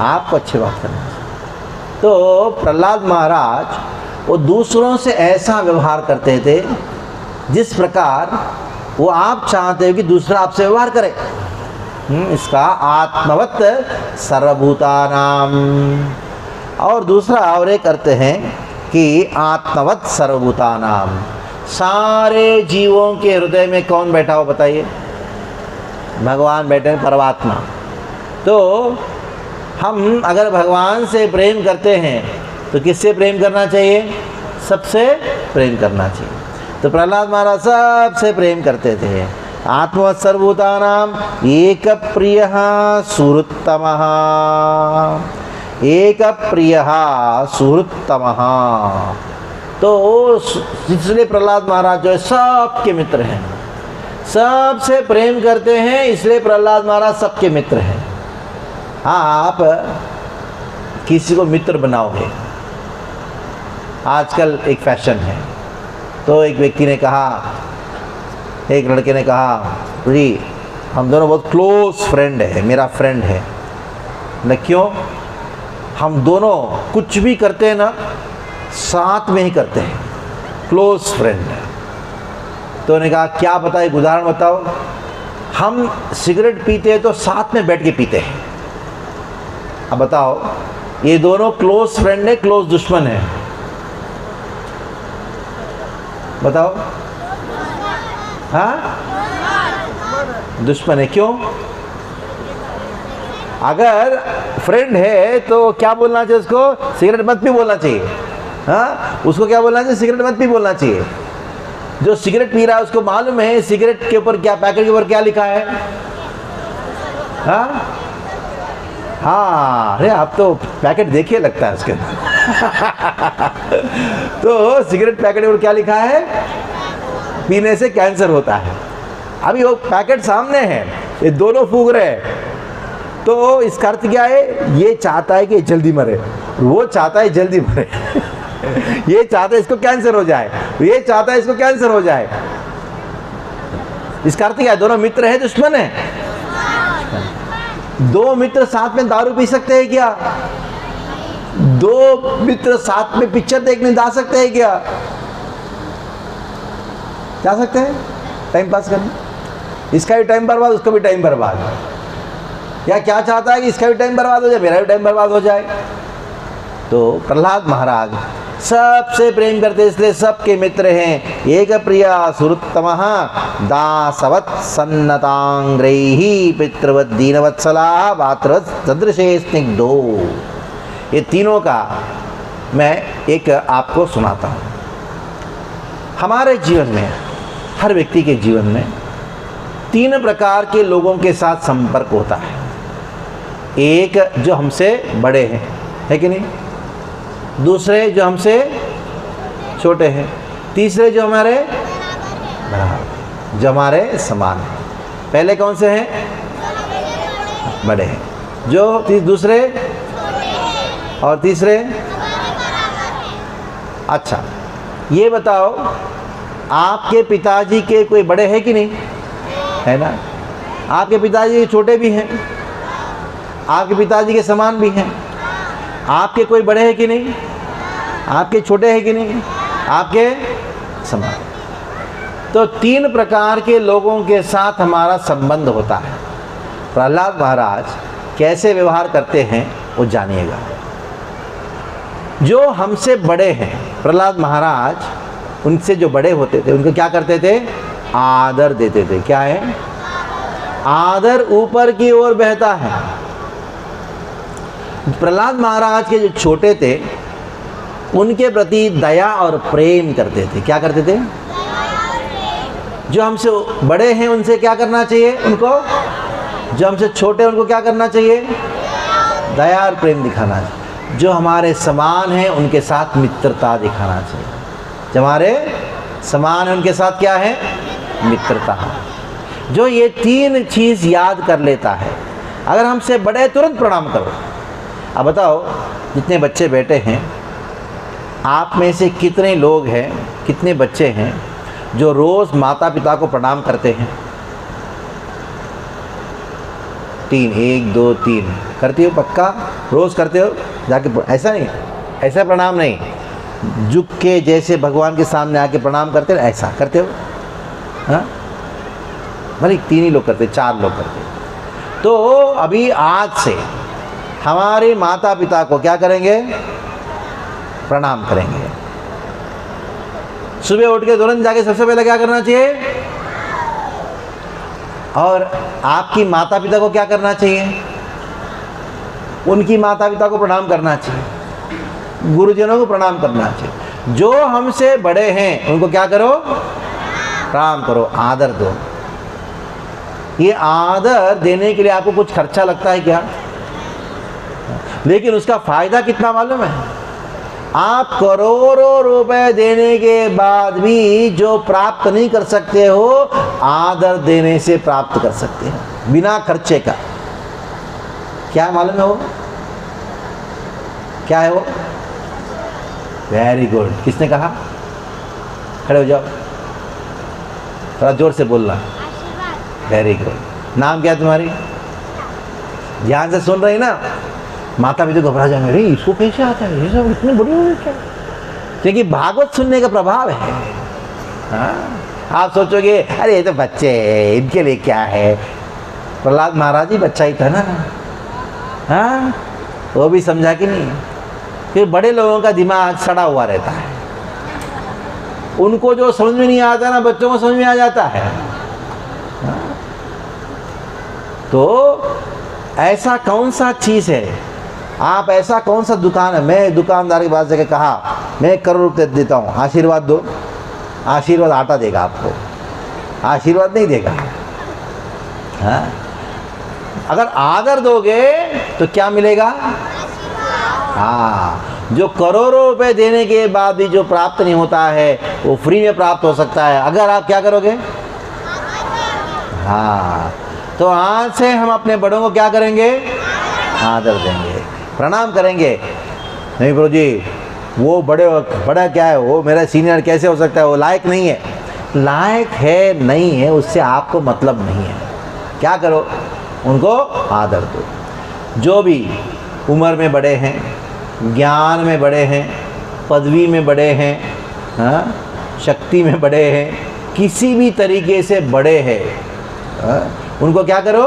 आपको अच्छे बात करना चाहिए। तो प्रहलाद महाराज वो दूसरों से ऐसा व्यवहार करते थे जिस प्रकार वो आप चाहते हो कि दूसरा आपसे व्यवहार करे। इसका आत्मवत् सर्वभूतानाम। और दूसरा और एक अर्थ है कि आत्मवत् सर्वभूतानाम, सारे जीवों के हृदय में कौन बैठा हो बताइए? भगवान बैठे हैं, परमात्मा। तो हम अगर भगवान से प्रेम करते हैं तो किससे प्रेम करना चाहिए? सबसे प्रेम करना चाहिए। तो प्रहलाद महाराज सबसे प्रेम करते थे। आत्मवत् सर्वभूतानाम एक प्रियः सुहृत्तमः, एक प्रियः सुहृत्तमः। तो इसलिए प्रहलाद महाराज जो है सबके मित्र हैं, सबसे प्रेम करते हैं, इसलिए प्रहलाद महाराज सबके मित्र हैं। आप किसी को मित्र बनाओगे, आजकल एक फैशन है। तो एक व्यक्ति ने कहा, एक लड़के ने कहा, जी हम दोनों बहुत क्लोज फ्रेंड है, मेरा फ्रेंड है न। क्यों? हम दोनों कुछ भी करते हैं ना, साथ में ही करते हैं, क्लोज फ्रेंड है। तो उन्होंने कहा क्या बताए, एक उदाहरण बताओ। हम सिगरेट पीते हैं तो साथ में बैठ के पीते हैं। अब बताओ, ये दोनों क्लोज फ्रेंड है, क्लोज दुश्मन है? बताओ। हाँ, दुश्मन है। क्यों? अगर फ्रेंड है तो क्या बोलना चाहिए उसको? सिगरेट मत पी बोलना चाहिए। हाँ, उसको क्या बोलना चाहिए? सिगरेट मत पी बोलना चाहिए। जो सिगरेट पी रहा है उसको मालूम है सिगरेट के ऊपर क्या, पैकेट के ऊपर क्या लिखा है? हाँ हाँ, अरे आप तो पैकेट देखिए लगता है उसके तो सिगरेट पैकेट के ऊपर क्या लिखा है? पीने से कैंसर होता है। अभी वो पैकेट सामने है, ये दोनों फूंक रहे हैं, तो इसका अर्थ क्या है? ये चाहता है कि जल्दी मरे, वो चाहता है जल्दी मरे ये चाहता है इसको कैंसर हो जाए, ये चाहता है इसको कैंसर हो जाए। इसका अर्थ क्या है? दोनों मित्र हैं, दुश्मन है? दो मित्र साथ में दारू पी सकते हैं क्या? दो मित्र साथ में पिक्चर देखने जा सकते हैं क्या? जा सकते हैं टाइम पास करने? इसका भी टाइम बर्बाद, उसका भी टाइम बर्बाद। या क्या चाहता है कि इसका भी टाइम बर्बाद हो जाए, मेरा भी टाइम बर्बाद हो जाए। तो प्रहलाद महाराज सबसे प्रेम करते इसलिए सबके मित्र हैं। एक प्रिया सुहृत्तमः दासवत् सन्नतांग्रैहि पितृवत् दीनवत्सला वात्रवत् सदृशे स्निग्धो। ये तीनों का मैं एक आपको सुनाता हूँ। हमारे जीवन में, हर व्यक्ति के जीवन में 3 प्रकार के लोगों के साथ संपर्क होता है। एक जो हमसे बड़े हैं, है कि नहीं? दूसरे जो हमसे छोटे हैं, तीसरे जो हमारे बराबर, जो हमारे समान हैं। पहले कौन से हैं? बड़े हैं। जो दूसरे और तीसरे? अच्छा, ये बताओ आपके पिताजी के कोई बड़े हैं कि नहीं? है ना? आपके पिताजी छोटे भी हैं, आपके पिताजी के समान भी हैं। आपके कोई बड़े हैं कि नहीं? आपके छोटे हैं कि नहीं? आपके समान। तो 3 प्रकार के लोगों के साथ हमारा संबंध होता है। प्रहलाद महाराज कैसे व्यवहार करते हैं वो जानिएगा। जो हमसे बड़े हैं, प्रहलाद महाराज उनसे जो बड़े होते थे उनको क्या करते थे? आदर देते थे। क्या है? आदर ऊपर की ओर बहता है। प्रहलाद महाराज के जो छोटे थे उनके प्रति दया और प्रेम करते थे। क्या करते थे? जो हमसे बड़े हैं उनसे क्या करना चाहिए? उनको, जो हमसे छोटे हैं उनको क्या करना चाहिए? दया और प्रेम दिखाना चाहिए। जो हमारे समान हैं उनके साथ मित्रता दिखाना चाहिए। जो हमारे समान हैं उनके साथ क्या है? मित्रता। जो ये 3 चीज़ याद कर लेता है, अगर हमसे बड़े तुरंत प्रणाम करो। अब बताओ, जितने बच्चे बैठे हैं आप में से कितने लोग हैं, कितने बच्चे हैं जो रोज़ माता पिता को प्रणाम करते हैं? 3, 1 2 3 करते हो? पक्का रोज़ करते हो जाके? ऐसा नहीं, ऐसा प्रणाम नहीं, झुक के जैसे भगवान के सामने आके प्रणाम करते हो ऐसा करते हो? हाँ, भले 3 ही लोग करते, 4 लोग करते। तो अभी आज से हमारे माता पिता को क्या करेंगे? प्रणाम करेंगे। सुबह उठ के तुरंत जाके सबसे पहले क्या करना चाहिए? और आपकी माता पिता को क्या करना चाहिए? उनकी माता पिता को प्रणाम करना चाहिए, गुरुजनों को प्रणाम करना चाहिए। जो हमसे बड़े हैं उनको क्या करो? प्रणाम करो, आदर दो। ये आदर देने के लिए आपको कुछ खर्चा लगता है क्या? लेकिन उसका फायदा कितना मालूम है? आप करोड़ों रुपए देने के बाद भी जो प्राप्त नहीं कर सकते हो, आदर देने से प्राप्त कर सकते हो बिना खर्चे का। क्या मालूम है वो? क्या है वो? Very good. किसने कहा? खड़े हो जाओ, थोड़ा जोर से बोलना। Very good. नाम क्या है तुम्हारी? ध्यान से सुन रही ना? माता पिता घबरा जाएंगे, अरे इसको कैसे आता है, ये सब इतने बड़ी हो क्या? क्योंकि भागवत सुनने का प्रभाव है। हाँ, आप सोचोगे अरे ये तो बच्चे हैं, इनके लिए क्या है? प्रहलाद महाराज ही बच्चा ही था ना। हाँ, वो भी समझा कि नहीं? फिर बड़े लोगों का दिमाग सड़ा हुआ रहता है, उनको जो समझ में नहीं आता ना बच्चों को समझ में आ जाता है। हाँ? तो ऐसा कौन सा चीज़ है, आप ऐसा कौन सा दुकान है? मैं दुकानदार के पास जाकर कहा मैं 1 करोड़ रुपये देता हूँ, आशीर्वाद दो। आशीर्वाद आटा देगा आपको, आशीर्वाद नहीं देगा। हाँ? अगर आदर दोगे तो क्या मिलेगा? हाँ, जो करोड़ों रुपए देने के बाद भी जो प्राप्त नहीं होता है वो फ्री में प्राप्त हो सकता है अगर आप क्या करोगे? हाँ, तो आज से हम अपने बड़ों को क्या करेंगे? आदर देंगे, प्रणाम करेंगे। नहीं प्रभु जी, वो बड़ा क्या है, वो मेरा सीनियर कैसे हो सकता है? वो लायक नहीं है। लायक है नहीं है उससे आपको मतलब नहीं है। क्या करो? उनको आदर दो। जो भी उम्र में बड़े हैं, ज्ञान में बड़े हैं, पदवी में बड़े हैं, हाँ, शक्ति में बड़े हैं, किसी भी तरीके से बड़े हैं, हाँ, उनको क्या करो?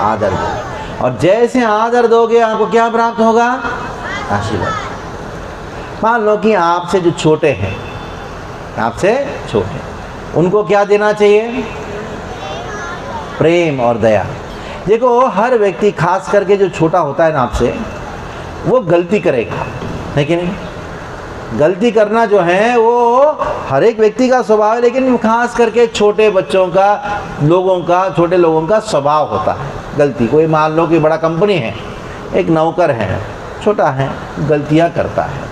आदर दो। और जैसे आदर दोगे आपको क्या प्राप्त होगा? आशीर्वाद। मान लो कि आपसे जो छोटे हैं, आपसे छोटे, उनको क्या देना चाहिए? प्रेम और दया। देखो, हर व्यक्ति खास करके जो छोटा होता है ना आपसे, वो गलती करेगा, है कि नहीं? गलती करना जो है वो हर एक व्यक्ति का स्वभाव है, लेकिन खास करके छोटे बच्चों का, छोटे लोगों का स्वभाव होता है गलती। कोई मान लो कि बड़ा कंपनी है, एक नौकर है, छोटा है, गलतियां करता है।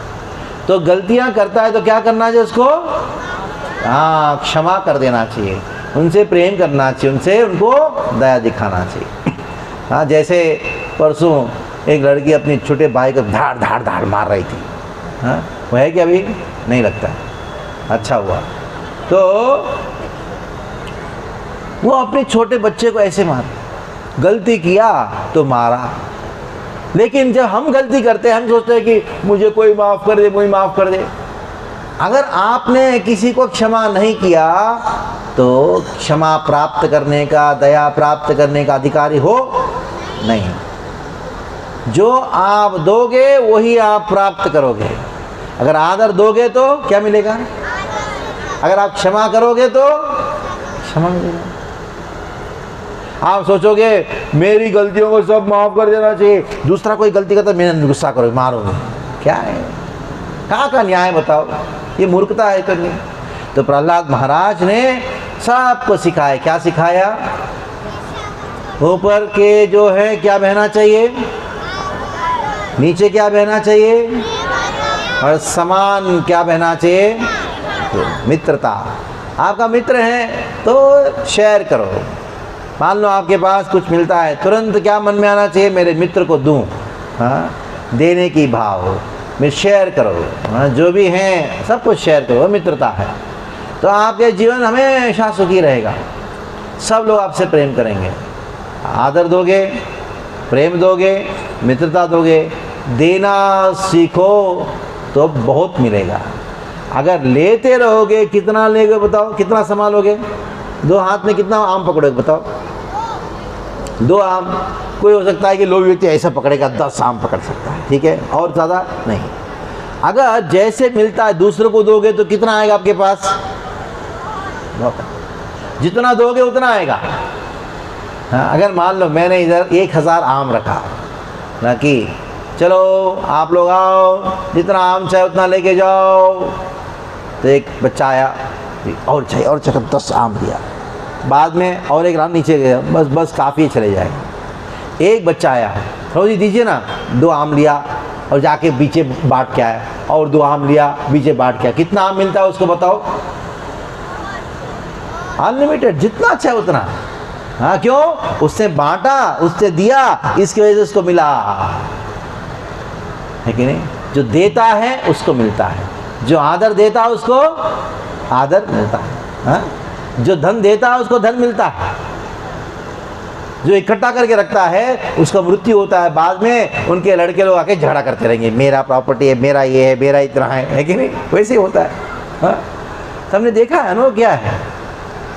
तो गलतियां करता है तो क्या करना चाहिए उसको? हाँ, क्षमा कर देना चाहिए, उनसे प्रेम करना चाहिए, उनको दया दिखाना चाहिए। हाँ, जैसे परसों एक लड़की अपनी छोटे भाई को धाड़ धाड़ धाड़ मार रही थी। हाँ, वो है कि अभी नहीं लगता? अच्छा हुआ। तो वो अपने छोटे बच्चे को ऐसे मार, गलती किया तो मारा, लेकिन जब हम गलती करते हैं हम सोचते हैं कि मुझे कोई माफ़ कर दे, मुझे माफ़ कर दे। अगर आपने किसी को क्षमा नहीं किया तो क्षमा प्राप्त करने का, दया प्राप्त करने का अधिकारी हो नहीं। जो आप दोगे वही आप प्राप्त करोगे। अगर आदर दोगे तो क्या मिलेगा? अगर आप क्षमा करोगे तो क्षमा मिलेगा। आप सोचोगे मेरी गलतियों को सब माफ़ कर देना चाहिए, दूसरा कोई गलती करता मैंने गुस्सा करो, मारोगे, क्या है? कहाँ का न्याय बताओ? ये मूर्खता है करनी। तो प्रहलाद महाराज ने सबको सिखाया। क्या सिखाया? ऊपर के जो है क्या बहना चाहिए, नीचे क्या बहना चाहिए, और समान क्या बहना चाहिए? तो मित्रता। आपका मित्र है तो शेयर करो। मान लो आपके पास कुछ मिलता है, तुरंत क्या मन में आना चाहिए? मेरे मित्र को दूं। हाँ, देने की भाव में शेयर करो। हाँ, जो भी हैं सब कुछ शेयर करो, मित्रता है। तो आपके जीवन हमेशा सुखी रहेगा। सब लोग आपसे प्रेम करेंगे। आदर दोगे, प्रेम दोगे, मित्रता दोगे, देना सीखो तो बहुत मिलेगा। अगर लेते रहोगे, कितना लेगे बताओ? कितना संभालोगे? 2 हाथ में कितना आम पकड़ोगे बताओ? 2 आम। कोई हो सकता है कि लोभी व्यक्ति ऐसा पकड़ेगा 10 आम पकड़ सकता है, ठीक है, और ज़्यादा नहीं। अगर जैसे मिलता है दूसरों को दोगे तो कितना आएगा आपके पास? जितना दोगे उतना आएगा। हाँ, अगर मान लो मैंने इधर 1000 आम रखा ना, कि चलो आप लोग आओ, जितना आम चाहे उतना लेके जाओ, तो एक बच्चा आया और चाहिए और चाहिए, 10 आम दिया। बाद में और एक राम नीचे गया, बस काफ़ी चले जाएगा। एक बच्चा आया, थोड़ी दीजिए ना, 2 आम लिया और जाके बीचे बांट के आया, और 2 आम लिया, बीचे बांट के आया। कितना आम मिलता है उसको बताओ? अनलिमिटेड, जितना अच्छा है उतना। हाँ, क्यों? उसने बांटा, उससे दिया, इसकी वजह से उसको मिला है कि नहीं? जो देता है उसको मिलता है, जो आदर देता है उसको आदर मिलता है। हाँ? जो धन देता है उसको धन मिलता है। जो इकट्ठा करके रखता है उसका मृत्यु होता है, बाद में उनके लड़के लोग आके झगड़ा करते रहेंगे, मेरा प्रॉपर्टी है, मेरा ये है, मेरा इतना है कि नहीं? वैसे ही होता है। हाँ? सबने देखा है, अनुभव क्या है।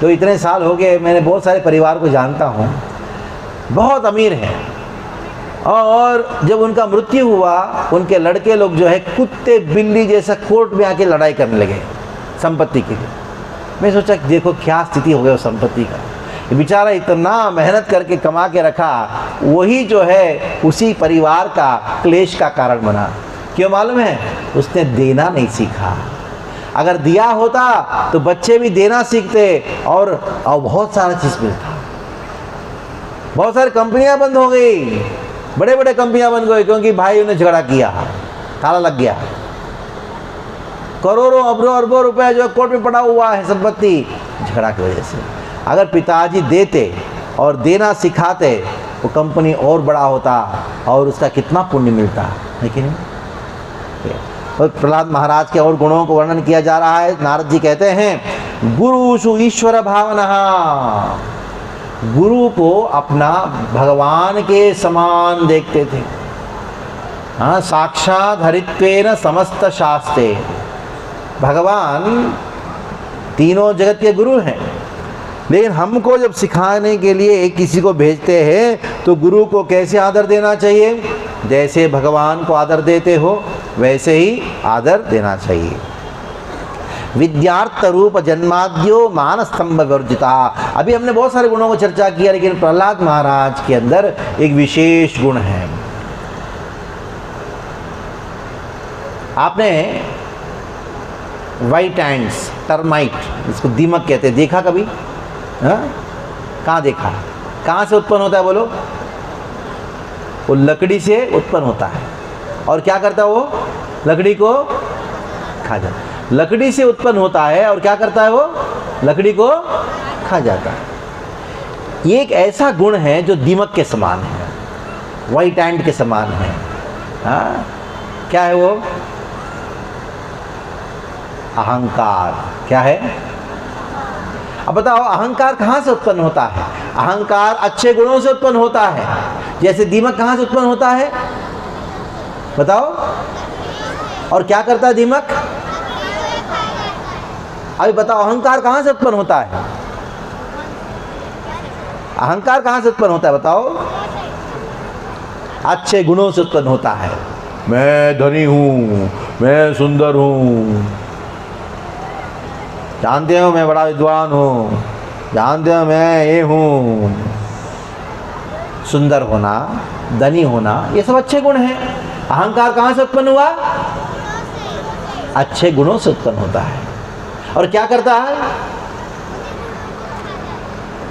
तो इतने साल हो गए, मैंने बहुत सारे परिवार को जानता हूँ, बहुत अमीर हैं, और जब उनका मृत्यु हुआ उनके लड़के लोग जो है कुत्ते बिल्ली जैसा कोर्ट में आके लड़ाई करने लगे संपत्ति के लिए। मैं सोचा देखो क्या स्थिति हो गई उस संपत्ति का। बेचारा इतना मेहनत करके कमा के रखा, वही जो है उसी परिवार का क्लेश का कारण बना। क्यों मालूम है? उसने देना नहीं सीखा। अगर दिया होता तो बच्चे भी देना सीखते और बहुत सारा चीज़ मिलता। बहुत सारी कंपनियां बंद हो गई, बड़े बड़े कंपनियां बंद हो गई, क्योंकि भाई ने झगड़ा किया, ताला लग गया। करोड़ों अरबों रुपए जो कोर्ट में पड़ा हुआ है संपत्ति, झगड़ा की वजह से। अगर पिताजी देते और देना सिखाते वो कंपनी और बड़ा होता और उसका कितना पुण्य मिलता, लेकिन और प्रहलाद महाराज के और गुणों को वर्णन किया जा रहा है। नारद जी कहते हैं गुरुषु ईश्वर भावना, गुरु को अपना भगवान के समान देखते थे। हाँ, साक्षात हरित्वेन समस्त शास्त्रे, भगवान तीनों जगत के गुरु हैं। लेकिन हमको जब सिखाने के लिए किसी को भेजते हैं तो गुरु को कैसे आदर देना चाहिए? जैसे भगवान को आदर देते हो वैसे ही आदर देना चाहिए। विद्यार्थ रूप जन्माद्यो मान स्तंभ वर्जिता। अभी हमने बहुत सारे गुणों को चर्चा किया, लेकिन प्रहलाद महाराज के अंदर एक विशेष गुण है। आपने व्हाइट एंड्स, टर्माइट, इसको दीमक कहते हैं, देखा कभी? हाँ, कहाँ देखा? कहाँ से उत्पन्न होता है बोलो? वो लकड़ी से उत्पन्न होता है। और क्या करता है वो? लकड़ी को खा जाता है। लकड़ी से उत्पन्न होता है और क्या करता है वो? लकड़ी को खा जाता है। ये एक ऐसा गुण है जो दीमक के समान है, व्हाइट एंड के समान है। हाँ, क्या है वो? अहंकार। क्या है? अब बताओ अहंकार कहाँ से उत्पन्न होता है? अहंकार अच्छे गुणों से उत्पन्न होता है। जैसे दीमक कहाँ से उत्पन्न होता है? बताओ। और क्या करता है दीमक? अभी बताओ, अहंकार कहां से उत्पन्न होता है? अहंकार कहां से उत्पन्न होता है बताओ? अच्छे गुणों से उत्पन्न होता है। मैं धनी हूं, मैं सुंदर हूं, जानते हो मैं बड़ा विद्वान हूं, जानते हो मैं ये हूं। सुंदर होना, धनी होना, ये सब अच्छे गुण हैं। अहंकार कहां से उत्पन्न हुआ? अच्छे गुणों से उत्पन्न होता है। और क्या करता है?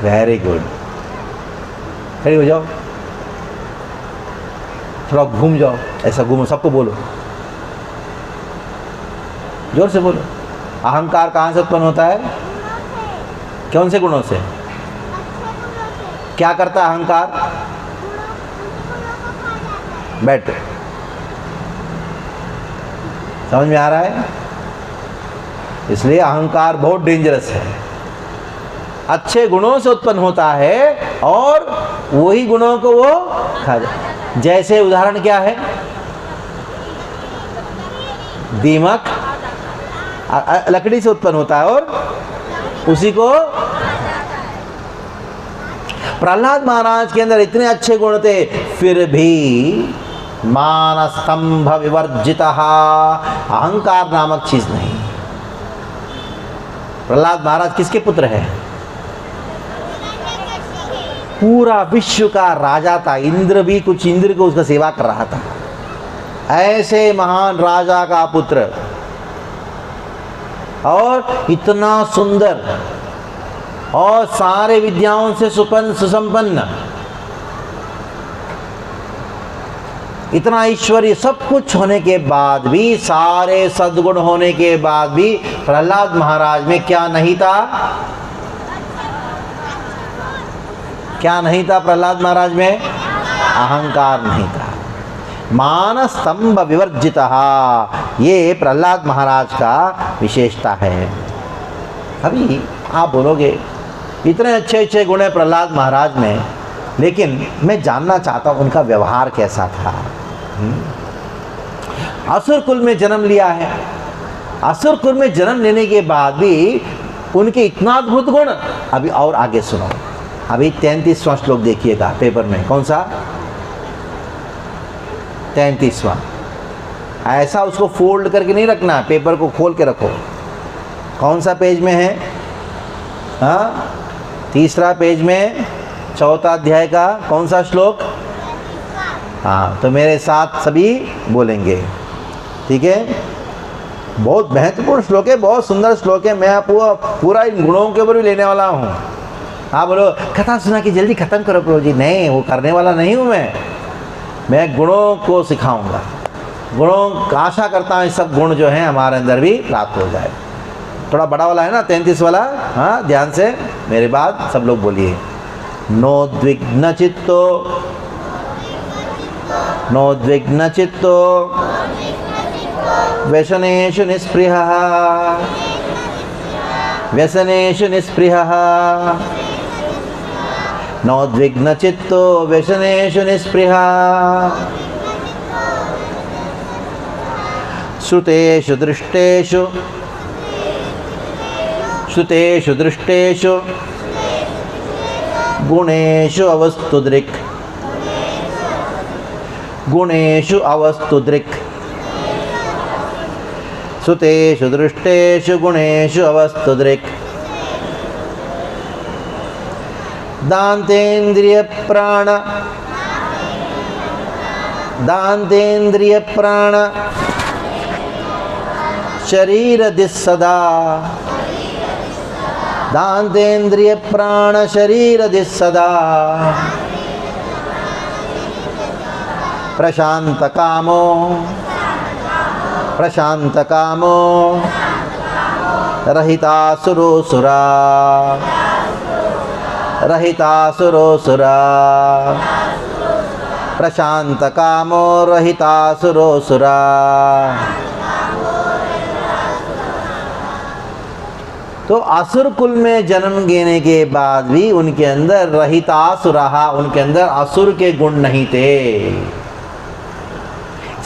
वेरी गुड, खड़े हो जाओ, थोड़ा घूम जाओ, ऐसा घूमो, सबको बोलो, जोर से बोलो। अहंकार कहां से उत्पन्न होता है? कौन से गुणों से? क्या करता है अहंकार? बैठ, समझ में आ रहा है? इसलिए अहंकार बहुत डेंजरस है। अच्छे गुणों से उत्पन्न होता है और वही गुणों को वो खा जाए। जैसे उदाहरण क्या है? दीमक लकड़ी से उत्पन्न होता है और उसी को प्रहलाद महाराज के अंदर इतने अच्छे गुण थे, फिर भी मान स्तंभ विवर्जिता, अहंकार नामक चीज नहीं। प्रहलाद महाराज किसके पुत्र हैं? पूरा विश्व का राजा था। इंद्र भी कुछ, इंद्र को उसका सेवा कर रहा था। ऐसे महान राजा का पुत्र और इतना सुंदर और सारे विद्याओं से सुसंपन्न, इतना ऐश्वर्य सब कुछ होने के बाद भी, सारे सद्गुण होने के बाद भी प्रहलाद महाराज में क्या नहीं था? क्या नहीं था प्रहलाद महाराज में? अहंकार नहीं था। मान स्तंभ विवर्जिता, ये प्रहलाद महाराज का विशेषता है। अभी आप बोलोगे इतने अच्छे अच्छे गुण है प्रहलाद महाराज में, लेकिन मैं जानना चाहता हूँ उनका व्यवहार कैसा था। असुर कुल में जन्म लिया है। असुर कुल में जन्म लेने के बाद भी उनके इतना अद्भुत गुण। अभी और आगे सुनो, अभी 33वां श्लोक देखिएगा पेपर में। कौन सा? 33वां। ऐसा उसको फोल्ड करके नहीं रखना, पेपर को खोल के रखो। कौन सा पेज में है? हाँ, तीसरा पेज में, चौथा अध्याय का कौन सा श्लोक? हाँ, तो मेरे साथ सभी बोलेंगे, ठीक है? बहुत महत्वपूर्ण श्लोक है, बहुत सुंदर श्लोक है। मैं पूरा इन गुणों के ऊपर भी लेने वाला हूँ। हाँ बोलो, कथा सुना कि जल्दी खत्म करो प्रभु जी। नहीं, वो करने वाला नहीं हूँ मैं गुणों को सिखाऊंगा। गुणों का आशा करता हूँ सब गुण जो हैं हमारे अंदर भी प्राप्त हो जाए। थोड़ा बड़ा वाला है ना, 33 वाला। हाँ, ध्यान से मेरे बाद सब लोग बोलिए। नोद्विग्न चित्तो, नोद्विग्न चित्तो व्यसनेषु निस्पृहः, व्यसनेषु निस्पृहः, नोद्विग्न चित्तो व्यसनेषु निस्पृहः, श्रुतेषु दृष्टेषु, श्रुतेषु दृष्टेषु गुणेषु अवस्तुदृक्, गुणेषु अवस्तुदृक्, श्रुतेषु दृष्टेषु गुणेषु अवस्तुदृक्, दान्तेन्द्रिय प्राण, दान्तेन्द्रिय प्राण शरीर दिस्सदा, दान्तेन्द्रिय प्राण शरीर दिस्सदा, प्रशांत कामो, प्रशांत कामो रहितासुरोसुरा, रहितासुरोसुरा, प्रशांत कामो रहितासुरोसुरा। तो असुर कुल में जन्म लेने के बाद भी उनके अंदर रहितासुरा, उनके अंदर असुर के गुण नहीं थे।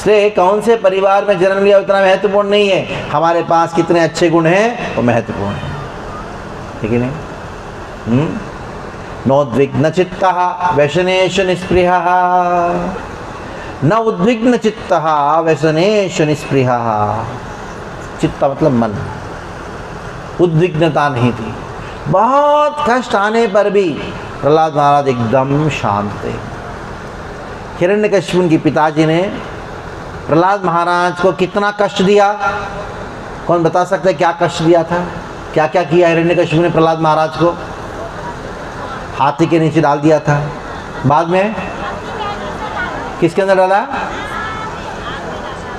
इसलिए कौन से परिवार में जन्म लिया उतना महत्वपूर्ण नहीं है, हमारे पास कितने अच्छे गुण हैं वो महत्वपूर्ण है, ठीक है नहीं? नोद्विग्न चित्तः व्यसनेषु निस्पृहः, न उद्विग्न चित्तः व्यसनेषु निस्पृहः। चित्त मतलब मन, उद्विग्नता नहीं थी। बहुत कष्ट आने पर भी प्रहलाद महाराज एकदम शांत थे। हिरण्यकश्यप के पिताजी ने प्रहलाद महाराज को कितना कष्ट दिया, कौन बता सकता है क्या कष्ट दिया था? क्या क्या किया हिरण्यकश्यप ने प्रहलाद महाराज को? हाथी के नीचे डाल दिया था, बाद में किसके अंदर डाला?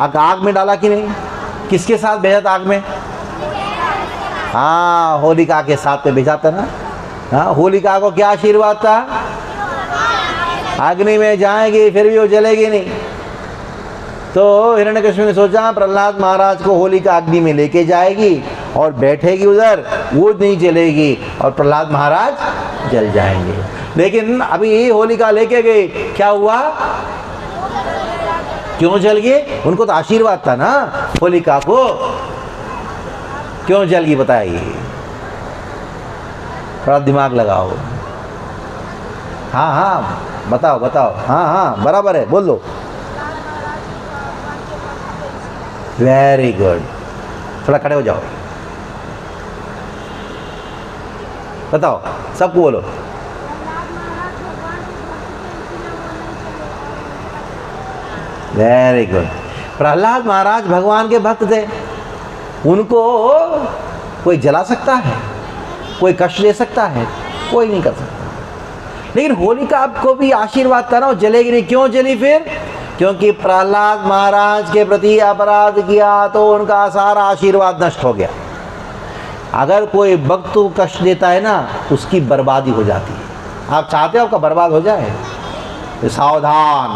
आग में डाला कि नहीं? किसके साथ भेजा था आग में? हाँ, होलिका के साथ में भेजा था ना। हाँ, होलिका को क्या आशीर्वाद था? अग्नि में जाएगी फिर भी वो जलेगी नहीं। तो हिरण्यकश्यप ने सोचा प्रहलाद महाराज को होलिका अग्नि में लेके जाएगी और बैठेगी उधर, वो नहीं जलेगी और प्रहलाद महाराज जल जाएंगे। लेकिन अभी होलिका लेके गई, क्या हुआ? क्यों जल गए? उनको तो आशीर्वाद था ना होलिका को, क्यों जल गई बताइए? थोड़ा दिमाग लगाओ। हाँ हाँ बताओ बताओ, हाँ हाँ बराबर है, बोल दो। वेरी गुड, थोड़ा खड़े हो जाओ, बताओ सबको बोलो। Very good. प्रहलाद महाराज भगवान के भक्त थे, उनको कोई जला सकता है? कोई कष्ट दे सकता है? कोई नहीं कर सकता। लेकिन होलिका आपको भी आशीर्वाद था ना, वो जलेगी नहीं। क्यों जली फिर? क्योंकि प्रहलाद महाराज के प्रति अपराध किया तो उनका सारा आशीर्वाद नष्ट हो गया। अगर कोई भक्त को कष्ट देता है ना, उसकी बर्बादी हो जाती है। आप चाहते हो आपका बर्बाद हो जाए? तो सावधान,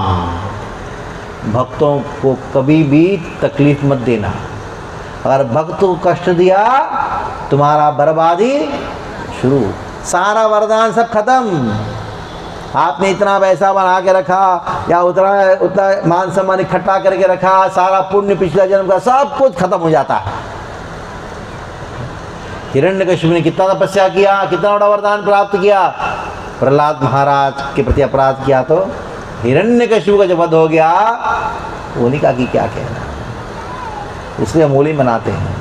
भक्तों को कभी भी तकलीफ मत देना। अगर भक्त को कष्ट दिया, तुम्हारा बर्बादी शुरू, सारा वरदान सब खत्म। आपने इतना पैसा बना के रखा या उतना मान सम्मान इकट्ठा करके रखा, सारा पुण्य पिछला जन्म का सब कुछ खत्म हो जाता है। हिरण्यकश्यप ने कितना तपस्या किया, कितना बड़ा वरदान प्राप्त किया, प्रहलाद महाराज के प्रति अपराध किया तो हिरण्यकश्यप का जब वध हो गया, होलिका की क्या कहना। इसलिए हम होली मनाते हैं।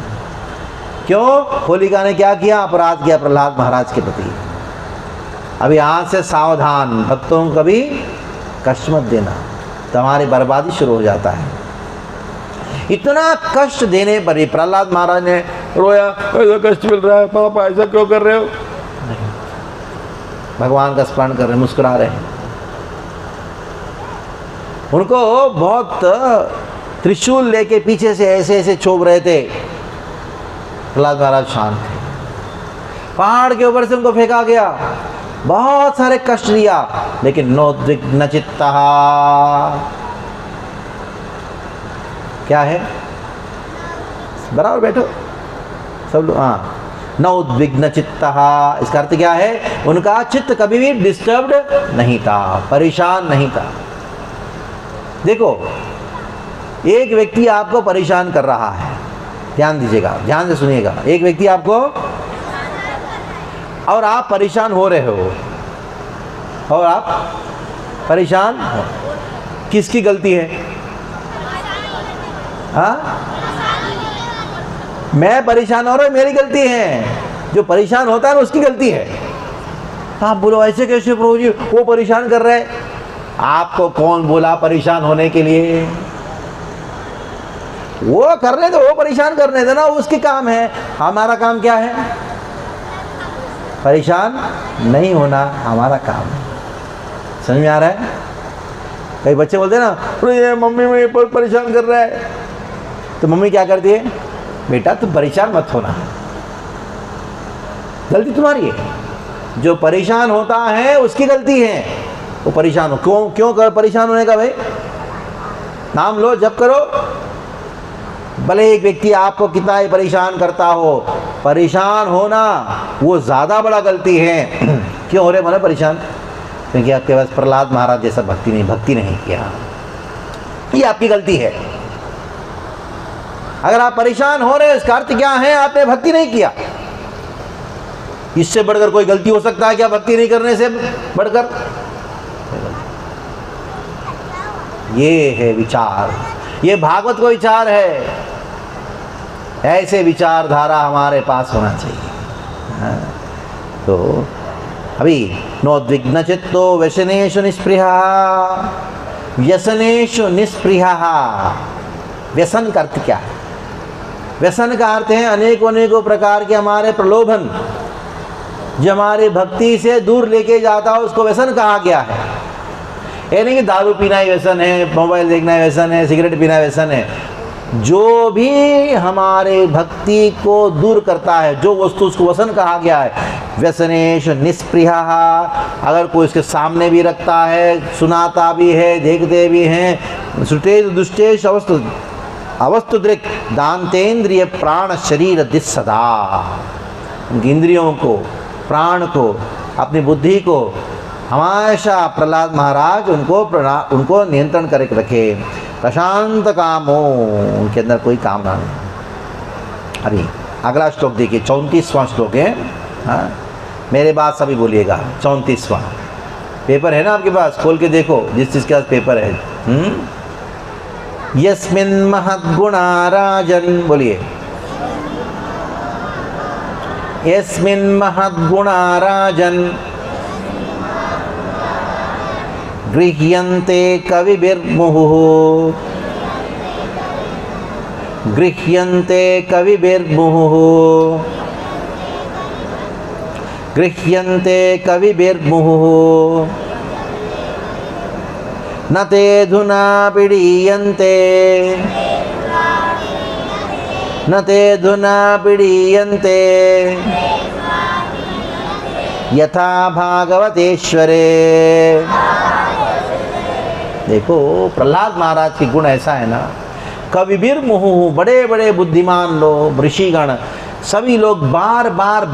क्यों? होलिका ने क्या किया? अपराध किया प्रहलाद महाराज के प्रति। अभी आज से सावधान, भक्तों को कभी कष्ट मत देना, तुम्हारी बर्बादी शुरू हो जाता है। इतना कष्ट देने पर ही प्रहलाद महाराज ने रोया, ऐसा कष्ट मिल रहा है पापा, ऐसा क्यों कर रहे हो? नहीं, भगवान का स्मरण कर रहे हैं, मुस्कुरा रहे हैं। उनको बहुत त्रिशूल लेके पीछे से ऐसे ऐसे चोप रहे थे। प्रहलाद महाराज शांत थे। पहाड़ के ऊपर से उनको फेंका गया, बहुत सारे कष्ट दिया, लेकिन नोद्विग्न चित्तः। क्या है? बराबर बैठो सब लोग। हाँ, न उद्विग्न चित्तः, इसका अर्थ क्या है? उनका चित्त कभी भी डिस्टर्ब्ड नहीं था, परेशान नहीं था। देखो, एक व्यक्ति आपको परेशान कर रहा है, ध्यान दीजिएगा, ध्यान से सुनिएगा। एक व्यक्ति आपको, और आप परेशान हो रहे हो, और आप परेशान हो, किसकी गलती है? हाँ, मैं परेशान हो रहा हूँ, मेरी गलती है। जो परेशान होता है ना, उसकी गलती है। आप बोलो ऐसे कैसे प्रभु जी, वो परेशान कर रहे हैं। आपको कौन बोला परेशान होने के लिए? वो करने दो, वो परेशान करने देना, उसके काम है। हमारा काम क्या है? परेशान नहीं होना हमारा काम है। समझ में आ रहा है? कई बच्चे बोलते हैं ना, ये मम्मी मुझे परेशान कर रहा है, तो मम्मी क्या करती है? बेटा तुम परेशान मत होना, गलती तुम्हारी है। जो परेशान होता है उसकी गलती है, वो परेशान हो। क्यों कर परेशान होने का भाई? नाम लो, जप करो। भले एक व्यक्ति आपको कितना ही परेशान करता हो, परेशान होना वो ज़्यादा बड़ा गलती है। क्यों हो रहे माने परेशान? क्योंकि आपके पास प्रहलाद महाराज जैसा भक्ति नहीं किया। ये आपकी गलती है। अगर आप परेशान हो रहे हैं, इसका अर्थ क्या है? आपने भक्ति नहीं किया। इससे बढ़कर कोई गलती हो सकता है क्या? भक्ति नहीं करने से बढ़कर? ये है विचार, ये भागवत को विचार है। ऐसे विचारधारा हमारे पास होना चाहिए। तो अभी नोद्विग्न चित्तो व्यसनेषु निस्पृहा, व्यसनेषु निस्पृहा। व्यसन का अर्थ क्या है? व्यसन का अर्थ है अनेकों प्रकार के हमारे प्रलोभन जो हमारे भक्ति से दूर लेके जाता है, उसको व्यसन कहा गया है। ये नहीं कि दारू पीना ही व्यसन है, मोबाइल देखना ही व्यसन है, सिगरेट पीना व्यसन है। जो भी हमारे भक्ति को दूर करता है, जो वस्तु, उसको व्यसन कहा गया है। व्यसनेश निस्पृहा। अगर कोई इसके सामने भी रखता है, सुनाता भी है, देखते भी हैं, श्रुतेश दुष्टेश अवस्तु दृक् दांतेन्द्रिय प्राण शरीर दिस सदा। उनकी इंद्रियों को, प्राण को, अपनी बुद्धि को हमेशा प्रहलाद महाराज उनको नियंत्रण करके रखे। प्रशांत कामो, उनके अंदर कोई कामना नहीं। अभी अगला श्लोक देखिए, 34वां श्लोक है। हाँ, मेरे बात सभी बोलिएगा। 34वां पेपर है ना आपके पास, खोल के देखो जिस चीज़ के पास पेपर है। यस्मिन् महद्गुणा राजन्, बोलिए, यस्मिन् महद्गुणा राजन् गृह्यन्ते कविभिर्मुहुः, गृह्यन्ते कविभिर्मुहुः, गृह्यन्ते कविभिर्मुहुः। न ते धुना पीडीयन्ते, न ते धुना पीडीयन्ते यथा भागवतेश्वरे। देखो प्रहलाद महाराज की गुण ऐसा है ना, कविभिर मुहुः, बड़े बड़े बुद्धिमान लोग, ऋषिगण, सभी लोग बार बार